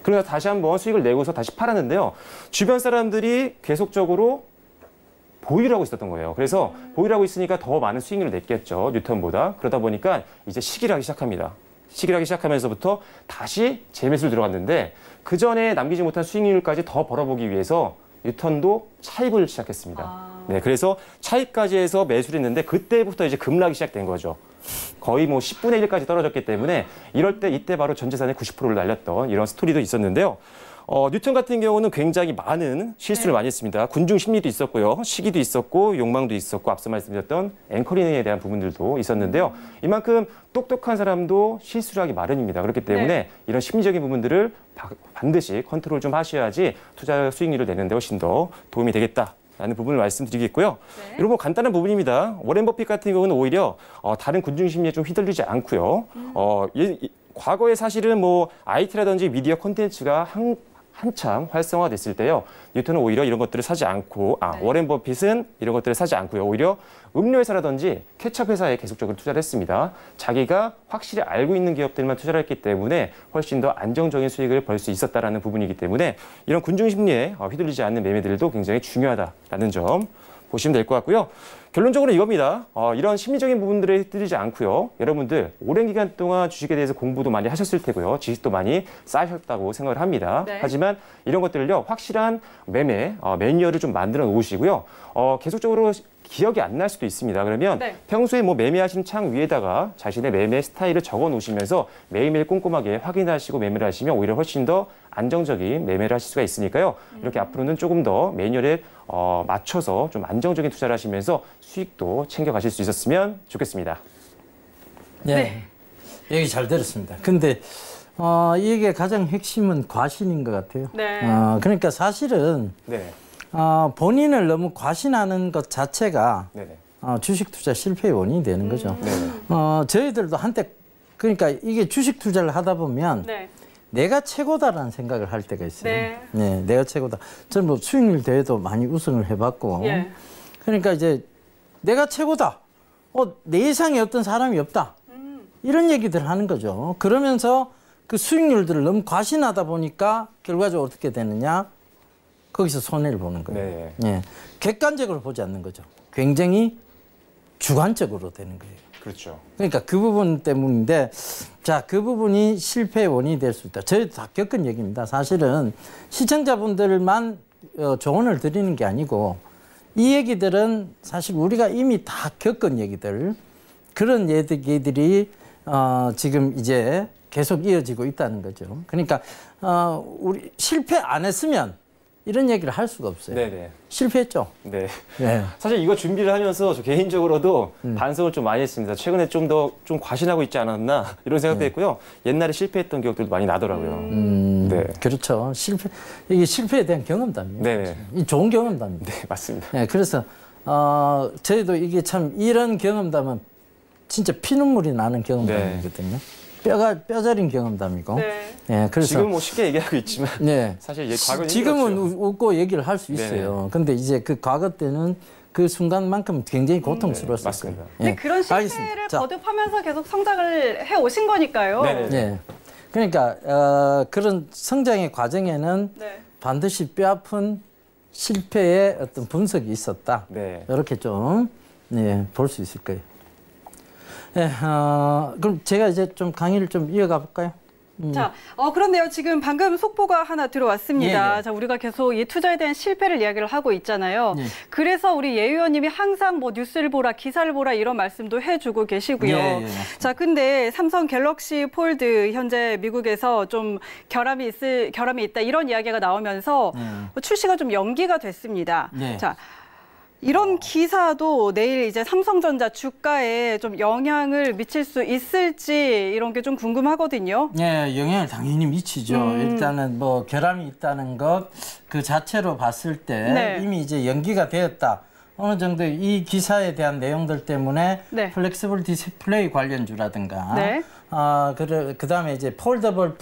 그래서 다시 한번 수익을 내고서 다시 팔았는데요. 주변 사람들이 계속적으로 보유를 하고 있었던 거예요. 그래서 보유를 하고 있으니까 더 많은 수익률을 냈겠죠. 뉴턴보다. 그러다 보니까 이제 시기를 하기 시작합니다. 시기를 하기 시작하면서부터 다시 재매수를 들어갔는데 그 전에 남기지 못한 수익률까지 더 벌어보기 위해서 뉴턴도 차입을 시작했습니다. 네, 그래서 차입까지 해서 매수를 했는데 그때부터 이제 급락이 시작된 거죠. 거의 10분의 1까지 떨어졌기 때문에 이때 바로 전 재산의 90%를 날렸던 이런 스토리도 있었는데요. 뉴턴 같은 경우는 굉장히 많은 실수를 많이 했습니다. 군중 심리도 있었고요. 시기도 있었고 욕망도 있었고 앞서 말씀드렸던 앵커링에 대한 부분들도 있었는데요. 이만큼 똑똑한 사람도 실수를 하기 마련입니다. 그렇기 때문에 이런 심리적인 부분들을 반드시 컨트롤 좀 하셔야지 투자 수익률을 내는 데 훨씬 더 도움이 되겠다. 라는 부분을 말씀드리겠고요. 네. 여러분 간단한 부분입니다. 워렌 버핏 같은 경우는 오히려 다른 군중 심리에 좀 휘둘리지 않고요. 과거에 사실은 뭐 IT라든지 미디어 콘텐츠가 한참 활성화됐을 때요. 뉴턴은 오히려 이런 것들을 사지 않고, 워렌 버핏은 이런 것들을 사지 않고요. 오히려 음료회사라든지 케첩 회사에 계속적으로 투자를 했습니다. 자기가 확실히 알고 있는 기업들만 투자를 했기 때문에 훨씬 더 안정적인 수익을 벌 수 있었다라는 부분이기 때문에 이런 군중 심리에 휘둘리지 않는 매매들도 굉장히 중요하다라는 점 보시면 될 것 같고요. 결론적으로 이겁니다. 이런 심리적인 부분들에 휘둘리지 않고요. 여러분들 오랜 기간 동안 주식에 대해서 공부도 많이 하셨을 테고요. 지식도 많이 쌓으셨다고 생각을 합니다. 네. 하지만 이런 것들을요. 확실한 매매 매뉴얼을 좀 만들어 놓으시고요. 계속적으로 기억이 안 날 수도 있습니다. 그러면 네. 평소에 뭐 매매하시는 창 위에다가 자신의 매매 스타일을 적어 놓으시면서 매일매일 꼼꼼하게 확인하시고 매매를 하시면 오히려 훨씬 더 안정적인 매매를 하실 수가 있으니까요. 이렇게 앞으로는 조금 더 매뉴얼에 맞춰서 좀 안정적인 투자를 하시면서 수익도 챙겨가실 수 있었으면 좋겠습니다. 네. 얘기 잘 들었습니다. 근데 이게 가장 핵심은 과신인 것 같아요. 네. 그러니까 사실은 네. 본인을 너무 과신하는 것 자체가 네네. 주식 투자 실패의 원인이 되는 거죠. 네네. 저희들도 한때 그러니까 이게 주식 투자를 하다 보면 네. 내가 최고다라는 생각을 할 때가 있어요. 네. 네, 내가 최고다. 저는 뭐 수익률 대회도 많이 우승을 해봤고, 예. 그러니까 이제 내가 최고다. 내 이상의 어떤 사람이 없다. 이런 얘기들을 하는 거죠. 그러면서 그 수익률들을 너무 과신하다 보니까 결과적으로 어떻게 되느냐? 거기서 손해를 보는 거예요. 네. 예. 객관적으로 보지 않는 거죠. 굉장히 주관적으로 되는 거예요. 그렇죠. 그러니까 그 부분 때문인데, 자, 그 부분이 실패의 원인이 될 수 있다. 저희도 다 겪은 얘기입니다. 사실은 시청자분들만 조언을 드리는 게 아니고, 이 얘기들은 사실 우리가 이미 다 겪은 얘기들, 그런 얘기들이 지금 이제 계속 이어지고 있다는 거죠. 그러니까 우리 실패 안 했으면 이런 얘기를 할 수가 없어요. 네네. 실패했죠. 네. 네. 사실 이거 준비를 하면서 저 개인적으로도 반성을 좀 많이 했습니다. 최근에 좀 과신하고 있지 않았나 이런 생각도 했고요. 옛날에 실패했던 기억들도 많이 나더라고요. 네. 그렇죠. 이게 실패에 대한 경험담이에요. 네네. 이 좋은 경험담입니다. 네, 맞습니다. 네, 그래서 저희도 이게 참 이런 경험담은 진짜 피눈물이 나는 경험담이거든요. 뼈저린 경험담이고. 네. 네, 그래서 지금 뭐 쉽게 얘기하고 있지만 네. 사실 과거는 지금은 힘들었죠. 웃고 얘기를 할 수 있어요. 근데 이제 그 과거 때는 그 순간만큼 굉장히 고통스러웠을 거예요. 맞습니다. 근데 네. 그런 실패를 알겠습니다. 자, 거듭하면서 계속 성장을 해 오신 거니까요. 네네. 네. 그러니까 그런 성장의 과정에는 네. 반드시 뼈아픈 실패의 어떤 분석이 있었다. 네. 이렇게 좀 볼 수 있을 거예요. 네, 그럼 제가 이제 좀 강의를 좀 이어가 볼까요? 자, 그런데요. 지금 방금 속보가 하나 들어왔습니다. 예. 자, 우리가 계속 이 투자에 대한 실패를 이야기를 하고 있잖아요. 예. 그래서 우리 예 의원님이 항상 뭐 뉴스를 보라, 기사를 보라 이런 말씀도 해주고 계시고요. 예. 자, 근데 삼성 갤럭시 폴드 현재 미국에서 좀 결함이 있다 이런 이야기가 나오면서 출시가 좀 연기가 됐습니다. 예. 자. 이런 기사도 내일 이제 삼성전자 주가에 좀 영향을 미칠 수 있을지 이런 게 좀 궁금하거든요. 네, 영향을 당연히 미치죠. 일단은 뭐 결함이 있다는 것 그 자체로 봤을 때 네. 이미 이제 연기가 되었다. 어느 정도 이 기사에 대한 내용들 때문에 네. 플렉시블 디스플레이 관련주라든가 네. 그다음에 이제 폴더블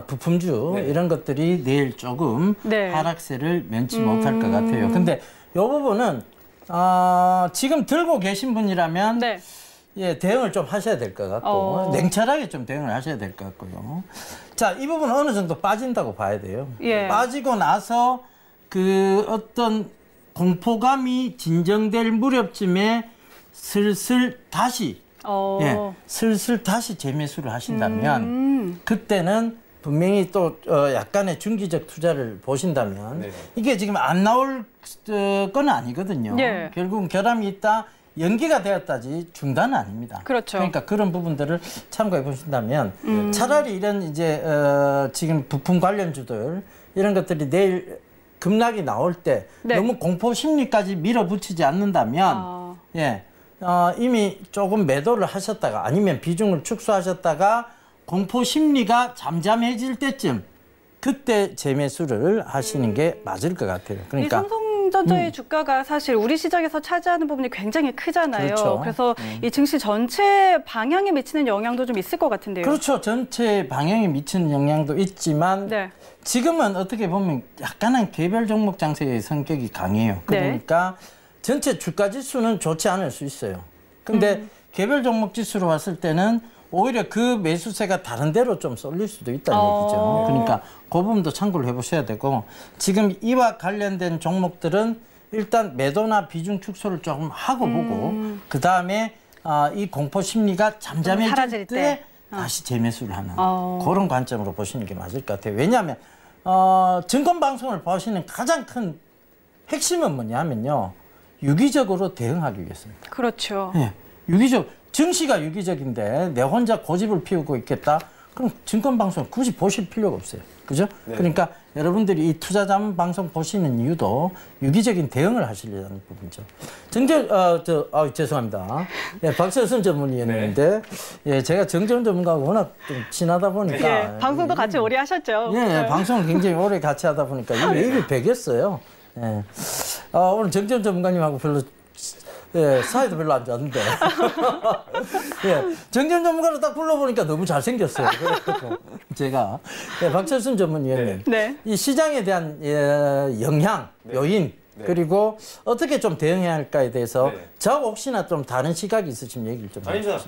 부품주 네. 이런 것들이 내일 조금 네. 하락세를 면치 못할 것 같아요. 근데 이 부분은 지금 들고 계신 분이라면 네. 예, 대응을 좀 하셔야 될 것 같고 냉철하게 좀 대응을 하셔야 될 것 같고요. 자, 이 부분은 어느 정도 빠진다고 봐야 돼요. 예. 빠지고 나서 그 어떤 공포감이 진정될 무렵쯤에 슬슬 다시 슬슬 다시 재매수를 하신다면 그때는 분명히 또 약간의 중기적 투자를 보신다면 네. 이게 지금 안 나올 건 아니거든요. 예. 결국은 결함이 있다, 연기가 되었다지 중단은 아닙니다. 그렇죠. 그러니까 그런 부분들을 참고해 보신다면 차라리 이런 이제 지금 부품 관련주들 이런 것들이 내일 급락이 나올 때 네. 너무 공포 심리까지 밀어붙이지 않는다면 이미 조금 매도를 하셨다가 아니면 비중을 축소하셨다가 공포 심리가 잠잠해질 때쯤 그때 재매수를 하시는 게 맞을 것 같아요. 그러니까 이 삼성전자의 주가가 사실 우리 시장에서 차지하는 부분이 굉장히 크잖아요. 그렇죠. 그래서 이 증시 전체 방향에 미치는 영향도 좀 있을 것 같은데요. 그렇죠. 전체 방향에 미치는 영향도 있지만 네. 지금은 어떻게 보면 약간은 개별 종목 장세의 성격이 강해요. 그러니까 전체 주가 지수는 좋지 않을 수 있어요. 근데 개별 종목 지수로 봤을 때는 오히려 그 매수세가 다른 데로 좀 쏠릴 수도 있다는 얘기죠. 그러니까 그 부분도 참고를 해보셔야 되고, 지금 이와 관련된 종목들은 일단 매도나 비중 축소를 조금 하고 보고, 그 다음에 이 공포 심리가 잠잠해질 사라질 때 다시 재매수를 하는 그런 관점으로 보시는 게 맞을 것 같아요. 왜냐하면 증권방송을 보시는 가장 큰 핵심은 뭐냐면요, 유기적으로 대응하기 위해서입니다. 그렇죠. 예, 증시가 유기적인데 내 혼자 고집을 피우고 있겠다? 그럼 증권방송 굳이 보실 필요가 없어요. 그죠? 네. 그러니까 여러분들이 이 투자자문 방송 보시는 이유도 유기적인 대응을 하시려는 부분이죠. 죄송합니다. 예, 박철순 전문위원인데, 예, 제가 정전 전문가하고 워낙 좀 친하다 보니까. 예, 방송도 같이 오래 하셨죠? 예, 방송을 굉장히 오래 같이 하다 보니까 입이 배겼어요. 예. 오늘 정전 전문가님하고 별로 사이도 별로 안 좋았는데. 예, 정전 전문가로 딱 불러보니까 너무 잘생겼어요. 그래서 제가 박철순 전문위원님, 이 시장에 대한 영향, 요인, 그리고 어떻게 좀 대응해야 할까에 대해서 저 혹시나 좀 다른 시각이 있으시면 얘기를 좀 해주세요.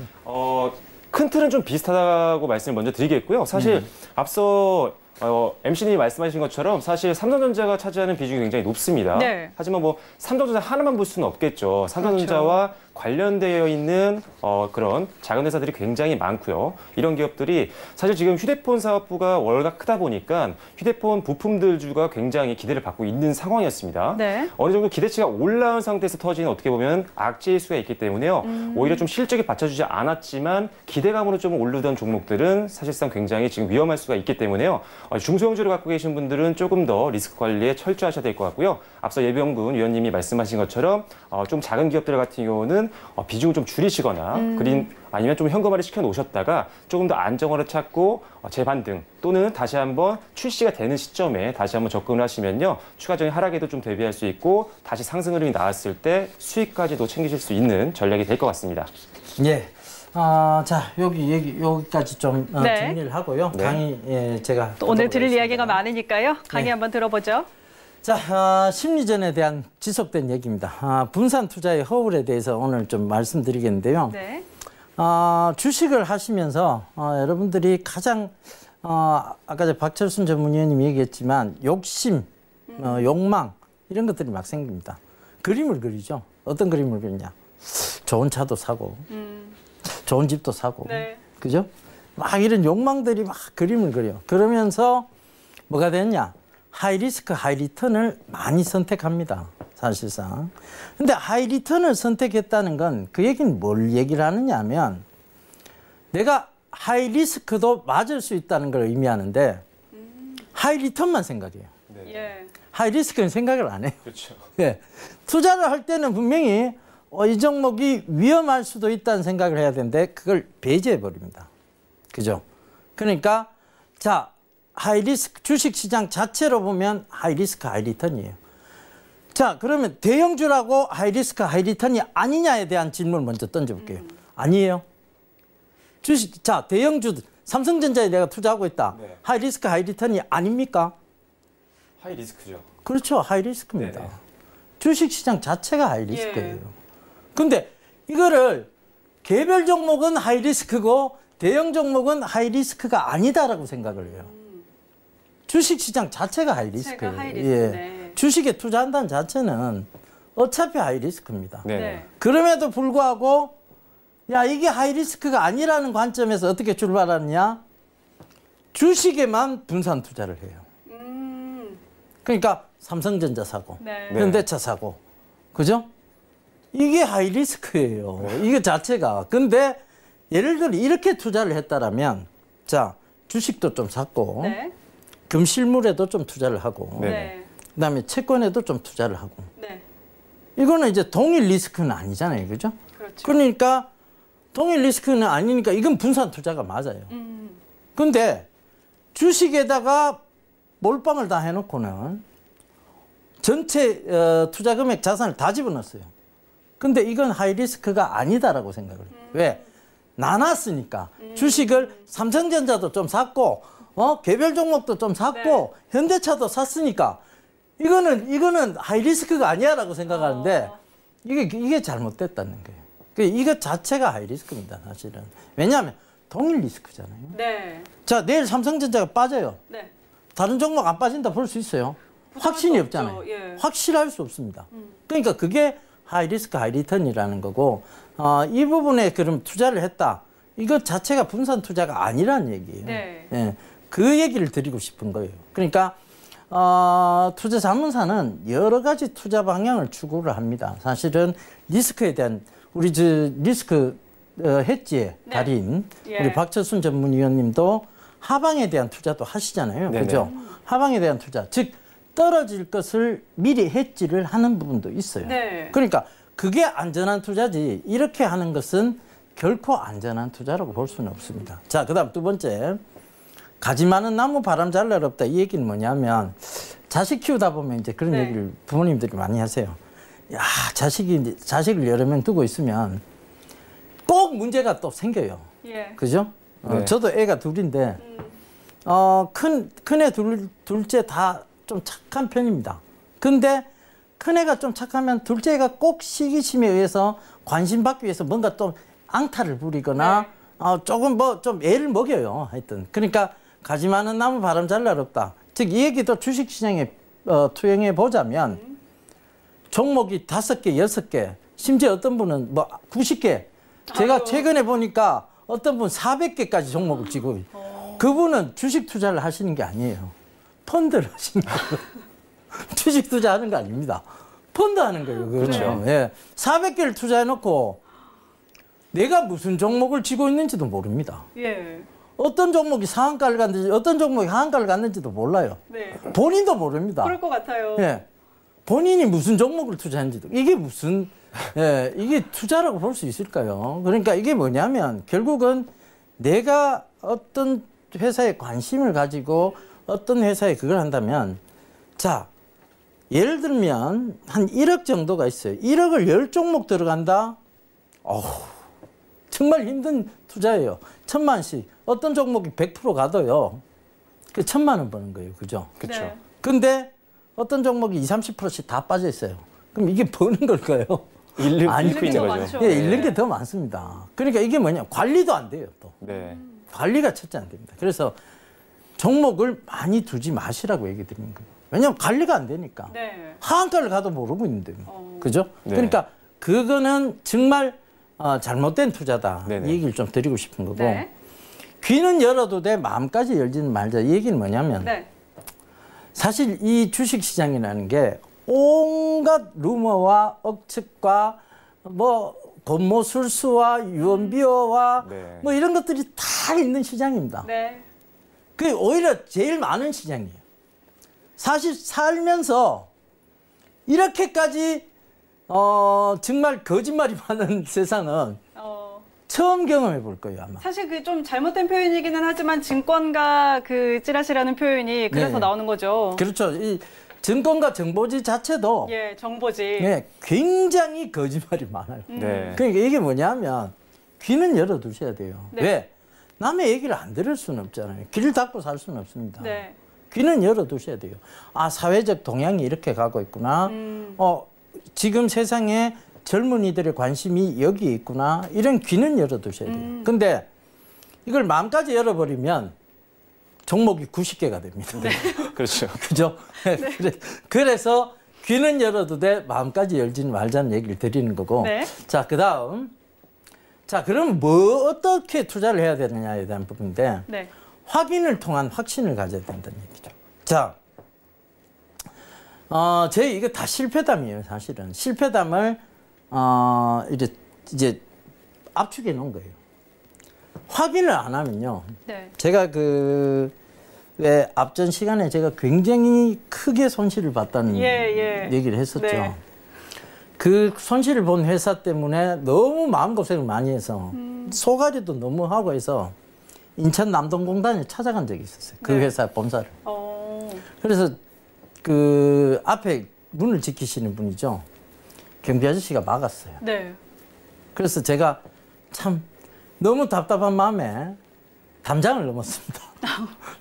큰 틀은 좀 비슷하다고 말씀을 먼저 드리겠고요. 사실 앞서 MC님이 말씀하신 것처럼 사실 삼성전자가 차지하는 비중이 굉장히 높습니다. 하지만 뭐 삼성전자 하나만 볼 수는 없겠죠. 삼성전자와 관련되어 있는 그런 작은 회사들이 굉장히 많고요. 이런 기업들이 사실 지금 휴대폰 사업부가 월가 크다 보니까 휴대폰 부품들주가 굉장히 기대를 받고 있는 상황이었습니다. 어느 정도 기대치가 올라온 상태에서 터지는 어떻게 보면 악재일 수가 있기 때문에요. 오히려 좀 실적이 받쳐주지 않았지만 기대감으로 좀 오르던 종목들은 사실상 굉장히 지금 위험할 수가 있기 때문에요. 중소형주를 갖고 계신 분들은 조금 더 리스크 관리에 철저하셔야 될 것 같고요. 앞서 예병근 위원님이 말씀하신 것처럼 좀 작은 기업들 같은 경우는 비중을 좀 줄이시거나 아니면 좀 현금화를 시켜 놓으셨다가 조금 더 안정화를 찾고 재반등 또는 다시 한번 출시가 되는 시점에 다시 한번 접근을 하시면요, 추가적인 하락에도 좀 대비할 수 있고 다시 상승 흐름이 나왔을 때 수익까지도 챙기실 수 있는 전략이 될 것 같습니다. 예. 자, 여기까지 좀 정리를 하고요. 강의 제가 또 오늘 드릴 이야기가 많으니까요. 강의 한번 들어보죠. 자, 심리전에 대한 지속된 얘기입니다. 분산 투자의 허울에 대해서 오늘 좀 말씀드리겠는데요. 주식을 하시면서 여러분들이 가장 아까 박철순 전문위원님이 얘기했지만 욕심, 욕망 이런 것들이 막 생깁니다. 그림을 그리죠. 어떤 그림을 그리냐? 좋은 차도 사고, 좋은 집도 사고, 그죠? 막 이런 욕망들이 막 그림을 그려. 그러면서 뭐가 됐냐? 하이리스크, 하이리턴을 많이 선택합니다. 사실상. 근데 하이리턴을 선택했다는 건 그 얘기는 뭘 얘기를 하느냐 하면 내가 하이리스크도 맞을 수 있다는 걸 의미하는데 하이리턴만 생각해요. 하이리스크는 생각을 안 해요. 그렇죠. 예. 투자를 할 때는 분명히 이 종목이 위험할 수도 있다는 생각을 해야 되는데 그걸 배제해버립니다. 그죠? 그러니까 자, 하이리스크 주식시장 자체로 보면 하이리스크 하이리턴이에요. 자, 그러면 대형주라고 하이리스크 하이리턴이 아니냐에 대한 질문을 먼저 던져볼게요. 아니에요. 자, 대형주 삼성전자에 내가 투자하고 있다. 하이리스크 하이리턴이 아닙니까? 하이리스크죠. 그렇죠. 하이리스크입니다. 주식시장 자체가 하이리스크예요. 근데 이거를 개별 종목은 하이리스크고 대형 종목은 하이리스크가 아니다라고 생각을 해요. 주식시장 자체가 하이리스크예요. 주식에 투자한다는 자체는 어차피 하이리스크입니다. 그럼에도 불구하고 야, 이게 하이리스크가 아니라는 관점에서 어떻게 출발하느냐? 주식에만 분산 투자를 해요. 그러니까 삼성전자 사고, 현대차 사고, 그죠? 이게 하이리스크예요. 이게 자체가. 근데 예를 들어 이렇게 투자를 했다라면, 자, 주식도 좀 샀고, 금실물에도 좀 투자를 하고, 그다음에 채권에도 좀 투자를 하고. 이거는 이제 동일 리스크는 아니잖아요. 그죠? 그러니까 동일 리스크는 아니니까 이건 분산 투자가 맞아요. 근데 주식에다가 몰빵을 다 해놓고는 전체 투자 금액 자산을 다 집어넣었어요. 근데 이건 하이리스크가 아니다라고 생각을 해요. 왜? 나눴으니까. 주식을 삼성전자도 좀 샀고 개별 종목도 좀 샀고 현대차도 샀으니까 이거는 하이리스크가 아니야라고 생각하는데 이게 잘못됐다는 거예요. 이것 자체가 하이리스크입니다, 사실은. 왜냐하면 동일 리스크잖아요. 네. 자, 내일 삼성전자가 빠져요. 네. 다른 종목 안 빠진다 볼 수 있어요. 확신이 없잖아요. 예. 확실할 수 없습니다. 그러니까 그게 하이리스크, 하이리턴이라는 거고 이 부분에 그럼 투자를 했다. 이것 자체가 분산 투자가 아니라는 얘기예요. 네. 예, 그 얘기를 드리고 싶은 거예요. 그러니까 투자 자문사는 여러 가지 투자 방향을 추구를 합니다. 사실은 리스크에 대한 우리 리스크 해지의 달인 예. 우리 박철순 전문위원님도 하방에 대한 투자도 하시잖아요. 네네. 그죠? 하방에 대한 투자, 즉 떨어질 것을 미리 해지를 하는 부분도 있어요. 네. 그러니까 그게 안전한 투자지 이렇게 하는 것은 결코 안전한 투자라고 볼 수는 없습니다. 자, 그다음 두 번째, 가지 많은 나무 바람 잘 날 없다. 이 얘기는 뭐냐면 자식 키우다 보면 이제 그런 네. 얘기를 부모님들이 많이 하세요. 야, 자식을 여러 명 두고 있으면 꼭 문제가 또 생겨요. 예. 그죠? 네. 저도 애가 둘인데 큰애 둘째 다 좀 착한 편입니다. 근데 큰애가 좀 착하면 둘째가 꼭 시기심에 의해서 관심 받기 위해서 뭔가 좀 앙탈을 부리거나 조금 뭐 좀 애를 먹여요. 하여튼 그러니까 가지 많은 나무 바람 잘 날 없다. 즉 이 얘기도 주식시장에 투영해 보자면 종목이 5개, 6개, 심지어 어떤 분은 뭐 90개. 제가 최근에 보니까 어떤 분 400개까지 종목을 쥐고 그분은 주식 투자를 하시는 게 아니에요. 펀드를 하시는 거예요. 주식 투자하는 거 아닙니다. 펀드 하는 거예요. 그렇죠. 예. 400개를 투자해놓고 내가 무슨 종목을 쥐고 있는지도 모릅니다. 예. 어떤 종목이 상한가를 갔는지 어떤 종목이 하한가를 갔는지도 몰라요. 네. 본인도 모릅니다. 그럴 것 같아요. 예. 본인이 무슨 종목을 투자했는지도 이게 무슨 이게 투자라고 볼 수 있을까요? 그러니까 이게 뭐냐면 결국은 내가 어떤 회사에 관심을 가지고 어떤 회사에 그걸 한다면 자, 예를 들면 한 1억 정도가 있어요. 1억을 10종목 들어간다? 정말 힘든 투자예요. 1,000만씩. 어떤 종목이 100% 가도요. 그 1,000만 원 버는 거예요. 그죠? 그렇죠. 네. 근데 어떤 종목이 20, 30%씩 다 빠져 있어요. 그럼 이게 버는 걸까요? 잃고 아니죠. 있는 거죠. 많죠. 예, 잃는 게 더 많습니다. 그러니까 이게 뭐냐? 관리도 안 돼요, 또. 네. 관리가 첫째 안 됩니다. 그래서 종목을 많이 두지 마시라고 얘기 드리는 거예요. 왜냐하면 관리가 안 되니까. 네. 하한가를 가도 모르고 있는데. 그죠? 네. 그러니까 그거는 정말 잘못된 투자다. 네네. 이 얘기를 좀 드리고 싶은 거고. 네. 귀는 열어도 돼 마음까지 열지는 말자. 이 얘기는 뭐냐면 네. 사실 이 주식시장이라는 게 온갖 루머와 억측과 뭐 권모술수와 유언비어와 네. 뭐 이런 것들이 다 있는 시장입니다. 네. 그게 오히려 제일 많은 시장이에요. 사실 살면서 이렇게까지 정말 거짓말이 많은 세상은 처음 경험해 볼 거예요, 아마. 사실 그 좀 잘못된 표현이기는 하지만 증권가 그 찌라시라는 표현이 그래서 네. 나오는 거죠. 그렇죠. 이 증권가 정보지 자체도 예, 정보지. 예, 굉장히 거짓말이 많아요. 네. 그러니까 이게 뭐냐면 귀는 열어두셔야 돼요. 네. 왜? 남의 얘기를 안 들을 수는 없잖아요. 귀를 닫고 살 수는 없습니다. 네. 귀는 열어두셔야 돼요. 아, 사회적 동향이 이렇게 가고 있구나. 지금 세상에 젊은이들의 관심이 여기에 있구나. 이런 귀는 열어두셔야 돼요. 근데 이걸 마음까지 열어버리면 종목이 90개가 됩니다. 그렇죠. 그죠? 그래서 귀는 열어도 돼 마음까지 열지는 말자는 얘기를 드리는 거고. 네. 자, 그다음. 자, 그럼 뭐 어떻게 투자를 해야 되느냐에 대한 부분인데 네. 확인을 통한 확신을 가져야 된다는 얘기죠. 자, 저희 이거 다 실패담이에요, 사실은. 실패담을 이제 압축해 놓은 거예요. 확인을 안 하면요. 네. 제가 왜 앞전 시간에 제가 굉장히 크게 손실을 봤다는 얘기를 했었죠. 네. 그 손실을 본 회사 때문에 너무 마음고생을 많이 해서 소가리도 너무 하고 해서 인천 남동공단에 찾아간 적이 있었어요. 그 네. 회사 본사를. 그래서 그 앞에 문을 지키시는 분이죠. 경비 아저씨가 막았어요. 네. 그래서 제가 참 너무 답답한 마음에 담장을 넘었습니다.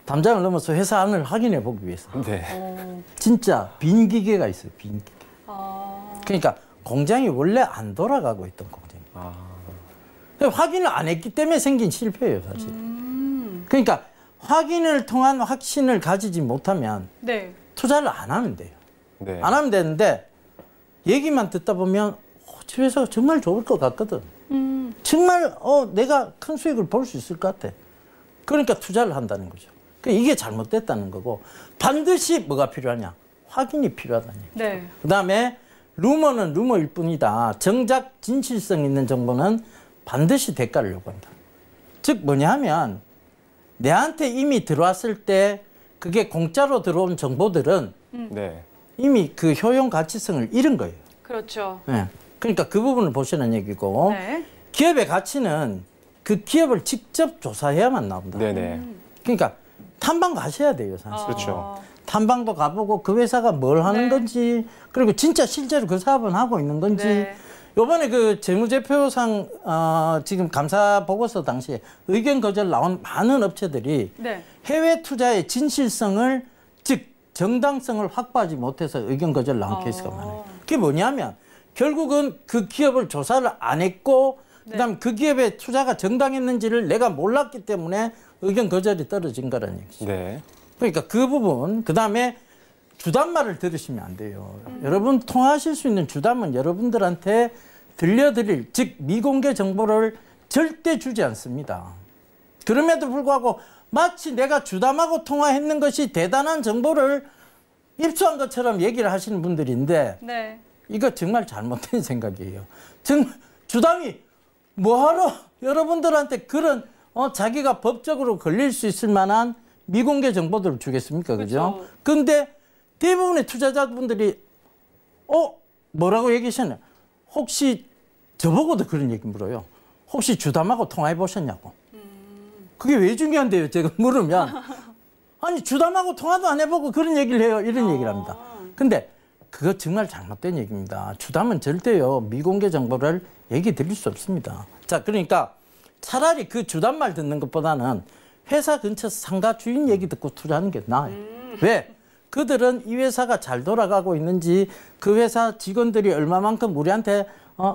담장을 넘어서 회사 안을 확인해 보기 위해서. 네. 진짜 빈 기계가 있어요. 빈 기계. 아. 그러니까 공장이 원래 안 돌아가고 있던 공장이에요. 확인을 안 했기 때문에 생긴 실패예요, 사실. 그러니까 확인을 통한 확신을 가지지 못하면 네. 투자를 안 하면 돼요. 네. 안 하면 되는데 얘기만 듣다 보면 저 회사가 정말 좋을 것 같거든. 정말 내가 큰 수익을 볼 수 있을 것 같아. 그러니까 투자를 한다는 거죠. 그러니까 이게 잘못됐다는 거고 반드시 뭐가 필요하냐? 확인이 필요하다는 얘기죠. 네. 그다음에 루머는 루머일 뿐이다. 정작 진실성 있는 정보는 반드시 대가를 요구한다. 즉 뭐냐 하면 내한테 이미 들어왔을 때 그게 공짜로 들어온 정보들은 네. 이미 그 효용 가치성을 잃은 거예요. 그렇죠. 네. 그러니까 그 부분을 보시는 얘기고 네. 기업의 가치는 그 기업을 직접 조사해야만 나온다. 네네. 그러니까 탐방 가셔야 돼요, 사실. 그렇죠. 탐방도 가보고 그 회사가 뭘 하는 네. 건지 그리고 진짜 실제로 그 사업은 하고 있는 건지 네. 요번에 그 재무제표상 지금 감사 보고서 당시에 의견 거절 나온 많은 업체들이 네. 해외 투자의 진실성을 즉 정당성을 확보하지 못해서 의견 거절 나온 케이스가 많아요. 그게 뭐냐면 결국은 그 기업을 조사를 안 했고 그다음 그 기업의 투자가 정당했는지를 내가 몰랐기 때문에 의견 거절이 떨어진 거라는 얘기죠. 네. 그러니까 그 부분 그다음에 주담말을 들으시면 안 돼요. 여러분 통화하실 수 있는 주담은 여러분들한테 들려드릴 즉 미공개 정보를 절대 주지 않습니다. 그럼에도 불구하고 마치 내가 주담하고 통화했는 것이 대단한 정보를 입수한 것처럼 얘기를 하시는 분들인데 네. 이거 정말 잘못된 생각이에요. 주담이 뭐하러 여러분들한테 그런 자기가 법적으로 걸릴 수 있을 만한 미공개 정보들을 주겠습니까? 그죠? 근데 대부분의 투자자분들이 뭐라고 얘기하셨나요? 혹시 저보고도 그런 얘기 물어요. 혹시 주담하고 통화해 보셨냐고. 그게 왜 중요한데요? 제가 물으면 아니 주담하고 통화도 안 해보고 그런 얘기를 해요. 이런 얘기를 합니다. 근데 그거 정말 잘못된 얘기입니다. 주담은 절대요 미공개 정보를 얘기 드릴 수 없습니다. 자, 그러니까 차라리 그 주담말 듣는 것보다는 회사 근처 상가 주인 얘기 듣고 투자하는 게 나아요. 왜? 그들은 이 회사가 잘 돌아가고 있는지 그 회사 직원들이 얼마만큼 우리한테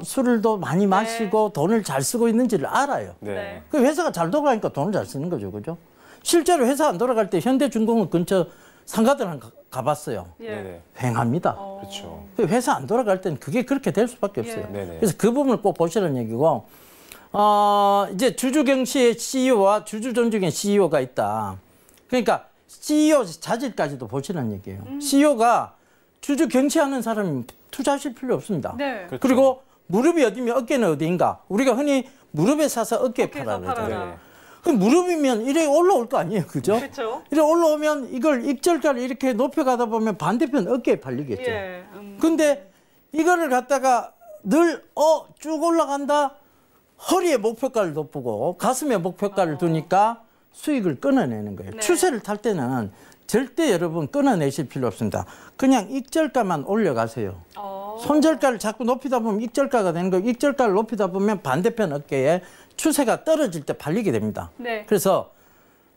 술을 더 많이 마시고 돈을 잘 쓰고 있는지를 알아요. 네. 그 회사가 잘 돌아가니까 돈을 잘 쓰는 거죠. 그죠? 실제로 회사 안 돌아갈 때 현대중공업 근처 상가들 가봤어요. 네네. 횡합니다. 그렇죠. 그 회사 안 돌아갈 때는 그게 그렇게 될 수밖에 없어요. 네네. 그래서 그 부분을 꼭 보시라는 얘기고, 이제 주주경시의 CEO와 주주존중의 CEO가 있다. 그러니까 CEO 자질까지도 보시라는 얘기예요. CEO가 주주 경시하는 사람이 투자하실 필요 없습니다. 네. 그렇죠. 그리고 무릎이 어디면 어깨는 어디인가. 우리가 흔히 무릎에 사서 어깨에 팔아 팔아라. 그러잖아요. 그 무릎이면 이래 올라올 거 아니에요, 그죠? 그렇죠. 이래 올라오면 이걸 입절가를 이렇게 높여가다 보면 반대편 어깨에 팔리겠죠. 예. 근데 이거를 갖다가 늘 쭉 올라간다. 허리에 목표가를 돋보고 가슴에 목표가를 두니까 수익을 끊어내는 거예요. 네. 추세를 탈 때는 절대 여러분 끊어내실 필요 없습니다. 그냥 익절가만 올려가세요. 손절가를 자꾸 높이다 보면 익절가가 되는 거예요. 익절가를 높이다 보면 반대편 어깨에 추세가 떨어질 때 팔리게 됩니다. 네. 그래서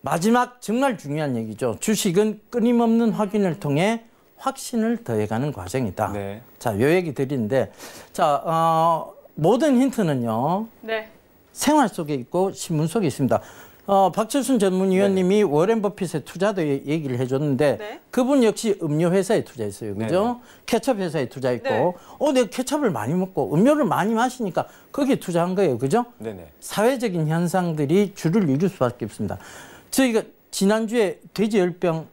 마지막 정말 중요한 얘기죠. 주식은 끊임없는 확인을 통해 확신을 더해가는 과정이다. 네. 자, 요 얘기 드리는데, 자, 모든 힌트는요, 네. 생활 속에 있고 신문 속에 있습니다. 박철순 전문위원님이 워렌 버핏의 투자도 얘기를 해줬는데 네. 그분 역시 음료 회사에 투자했어요, 그죠? 네네. 케첩 회사에 투자했고, 네. 내가 케첩을 많이 먹고 음료를 많이 마시니까 거기에 투자한 거예요, 그죠? 네네. 사회적인 현상들이 주를 이룰 수밖에 없습니다. 저희가 지난주에 돼지열병,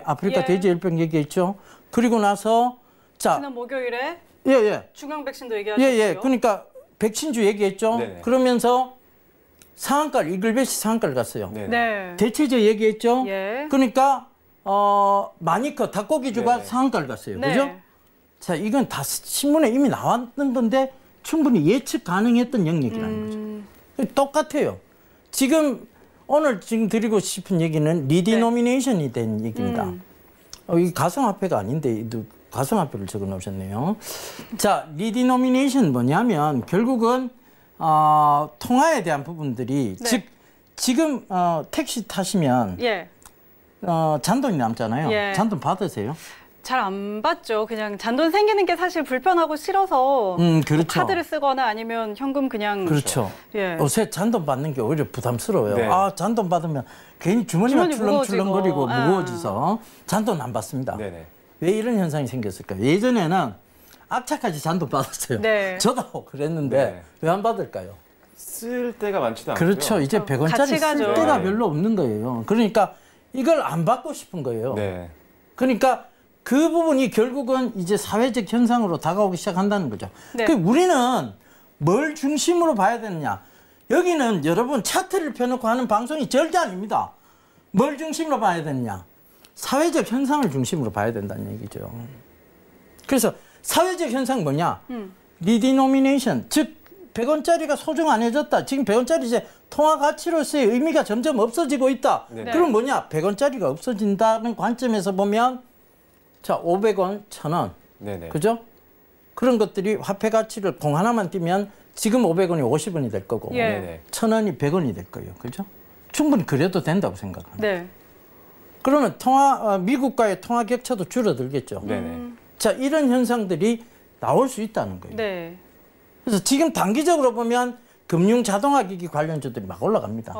아프리카 예. 돼지열병 얘기했죠. 그리고 나서 자, 지난 목요일에 예. 중앙 백신도 얘기하셨고요. 그러니까 백신주 얘기했죠. 네네. 그러면서 상한가를 이글베시 상한가를 갔어요. 네네. 네. 대체제 얘기했죠. 예. 그러니까 마니커 닭고기주가 네네. 상한가를 갔어요. 네. 그죠? 자, 이건 다 신문에 이미 나왔던 건데 충분히 예측 가능했던 영역이라는 거죠. 똑같아요. 지금 오늘 지금 드리고 싶은 얘기는 리디노미네이션이 된 얘기입니다. 이 가상화폐가 아닌데 가상화폐를 적어 놓으셨네요. 자, 리디노미네이션 뭐냐면 결국은 통화에 대한 부분들이 네. 즉 지금 택시 타시면 예. 잔돈이 남잖아요. 예. 잔돈 받으세요? 잘 안 받죠. 그냥 잔돈 생기는 게 사실 불편하고 싫어서 그렇죠. 카드를 쓰거나 아니면 현금 그냥 그렇죠. 예. 요새 잔돈 받는 게 오히려 부담스러워요. 네. 잔돈 받으면 괜히 주머니가 주머니 출렁출렁거리고 무거워지고. 무거워져서 잔돈 안 받습니다. 네네. 왜 이런 현상이 생겼을까요? 예전에는 악착같이 잔돈 받았어요. 네. 저도 그랬는데 네. 왜 안 받을까요? 쓸 때가 많지도 않고요. 그렇죠. 이제 100원짜리 같이 쓸 가죠. 데가 네. 별로 없는 거예요. 그러니까 이걸 안 받고 싶은 거예요. 네. 그러니까 그 부분이 결국은 이제 사회적 현상으로 다가오기 시작한다는 거죠. 네. 그 우리는 뭘 중심으로 봐야 되느냐. 여기는 여러분 차트를 펴놓고 하는 방송이 절대 아닙니다. 뭘 중심으로 봐야 되느냐. 사회적 현상을 중심으로 봐야 된다는 얘기죠. 그래서 사회적 현상 뭐냐. 리디노미네이션, 즉 100원짜리가 소중해졌다. 지금 100원짜리 이제 통화 가치로서의 의미가 점점 없어지고 있다. 네. 그럼 뭐냐? 100원짜리가 없어진다는 관점에서 보면 자, 500원, 1000원. 네네. 그죠? 그런 것들이 화폐 가치를 공 하나만 띄면 지금 500원이 50원이 될 거고 예. 네네. 1000원이 100원이 될 거예요. 그죠? 충분히 그래도 된다고 생각합니다. 네. 그러면 미국과의 통화 격차도 줄어들겠죠. 네네. 자, 이런 현상들이 나올 수 있다는 거예요. 네. 그래서 지금 단기적으로 보면 금융 자동화 기기 관련주들이 막 올라갑니다.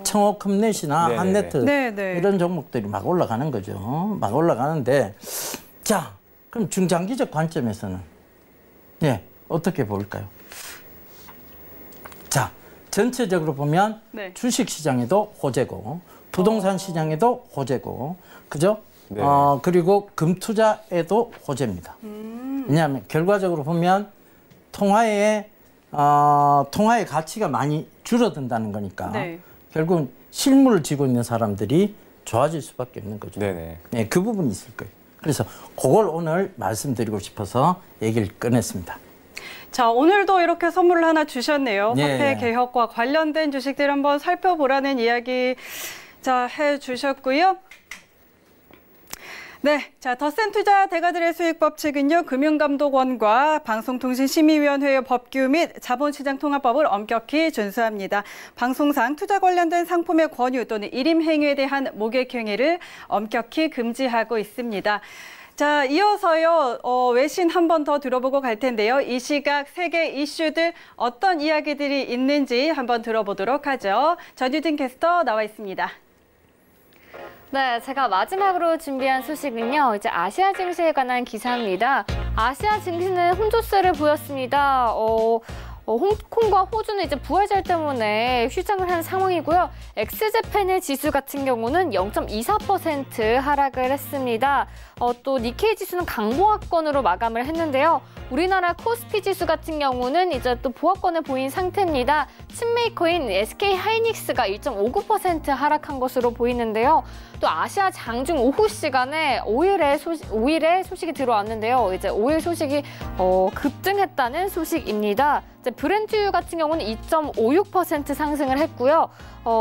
청호컴넷이나 네네네. 한네트 네네. 이런 종목들이 막 올라가는 거죠. 막 올라가는데 자, 그럼 중장기적 관점에서는 어떻게 볼까요? 자, 전체적으로 보면 네. 주식 시장에도 호재고 부동산 시장에도 호재고 그죠? 네. 그리고 금투자에도 호재입니다. 왜냐하면 결과적으로 보면 통화의 가치가 많이 줄어든다는 거니까 네. 결국은 실물을 쥐고 있는 사람들이 좋아질 수밖에 없는 거죠. 네네. 네, 그 부분이 있을 거예요. 그래서 그걸 오늘 말씀드리고 싶어서 얘기를 꺼냈습니다. 자, 오늘도 이렇게 선물을 하나 주셨네요. 예. 화폐 개혁과 관련된 주식들 한번 살펴보라는 이야기 해주셨고요. 네, 자, 더센 투자 대가들의 수익 법칙은요, 금융감독원과 방송통신심의위원회의 법규 및 자본시장통합법을 엄격히 준수합니다. 방송상 투자 관련된 상품의 권유 또는 일임 행위에 대한 모객 행위를 엄격히 금지하고 있습니다. 자, 이어서요, 외신 한 번 더 들어보고 갈 텐데요. 이 시각 세계 이슈들 어떤 이야기들이 있는지 한번 들어보도록 하죠. 전유진 캐스터 나와 있습니다. 네, 제가 마지막으로 준비한 소식은요. 이제 아시아 증시에 관한 기사입니다. 아시아 증시는 혼조세를 보였습니다. 홍콩과 호주는 이제 부활절 때문에 휴장을 한 상황이고요. 엑스제팬의 지수 같은 경우는 0.24% 하락을 했습니다. 또 니케이 지수는 강보합권으로 마감을 했는데요. 우리나라 코스피 지수 같은 경우는 이제 또 보합권을 보인 상태입니다. 칩메이커인 SK 하이닉스가 1.59% 하락한 것으로 보이는데요. 또 아시아 장중 오후 시간에 5일에 소식이 들어왔는데요. 이제 5일 소식이 급등했다는 소식입니다. 이제 브렌트유 같은 경우는 2.56% 상승을 했고요.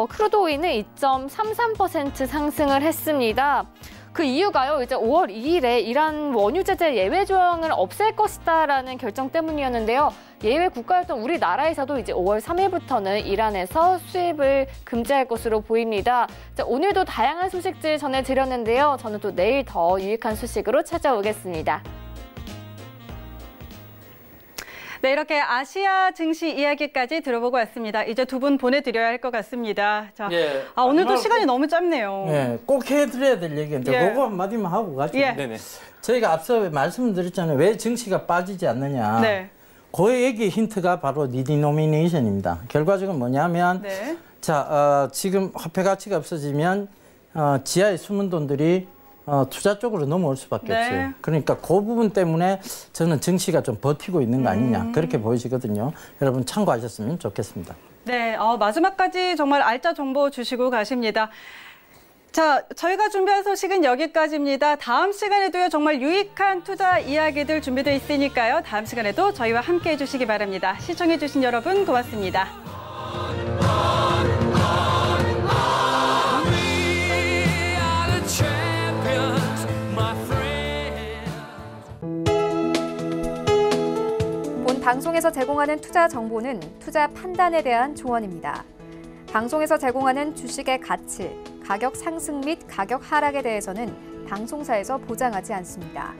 크루드 오일은 2.33% 상승을 했습니다. 그 이유가요, 이제 5월 2일에 이란 원유 제재 예외 조항을 없앨 것이다라는 결정 때문이었는데요. 예외 국가였던 우리나라에서도 이제 5월 3일부터는 이란에서 수입을 금지할 것으로 보입니다. 자, 오늘도 다양한 소식들 전해드렸는데요. 저는 또 내일 더 유익한 소식으로 찾아오겠습니다. 네, 이렇게 아시아 증시 이야기까지 들어보고 왔습니다. 이제 두 분 보내드려야 할 것 같습니다. 자, 예, 오늘도 시간이 너무 짧네요. 예, 꼭 해드려야 될 얘기인데 예. 그거 한마디만 하고 가죠. 예. 네네. 저희가 앞서 말씀드렸잖아요. 왜 증시가 빠지지 않느냐. 네. 그 얘기 힌트가 바로 리디노미네이션입니다. 결과적으로 뭐냐면 네. 자, 지금 화폐 가치가 없어지면 지하에 숨은 돈들이 투자 쪽으로 넘어올 수밖에 네. 없어요. 그러니까 그 부분 때문에 저는 증시가 좀 버티고 있는 거 아니냐 그렇게 보여지거든요. 여러분 참고하셨으면 좋겠습니다. 네, 마지막까지 정말 알짜 정보 주시고 가십니다. 자, 저희가 준비한 소식은 여기까지입니다. 다음 시간에도요, 정말 유익한 투자 이야기들 준비되어 있으니까요. 다음 시간에도 저희와 함께 해주시기 바랍니다. 시청해주신 여러분 고맙습니다. 방송에서 제공하는 투자 정보는 투자 판단에 대한 조언입니다. 방송에서 제공하는 주식의 가치, 가격 상승 및 가격 하락에 대해서는 방송사에서 보장하지 않습니다.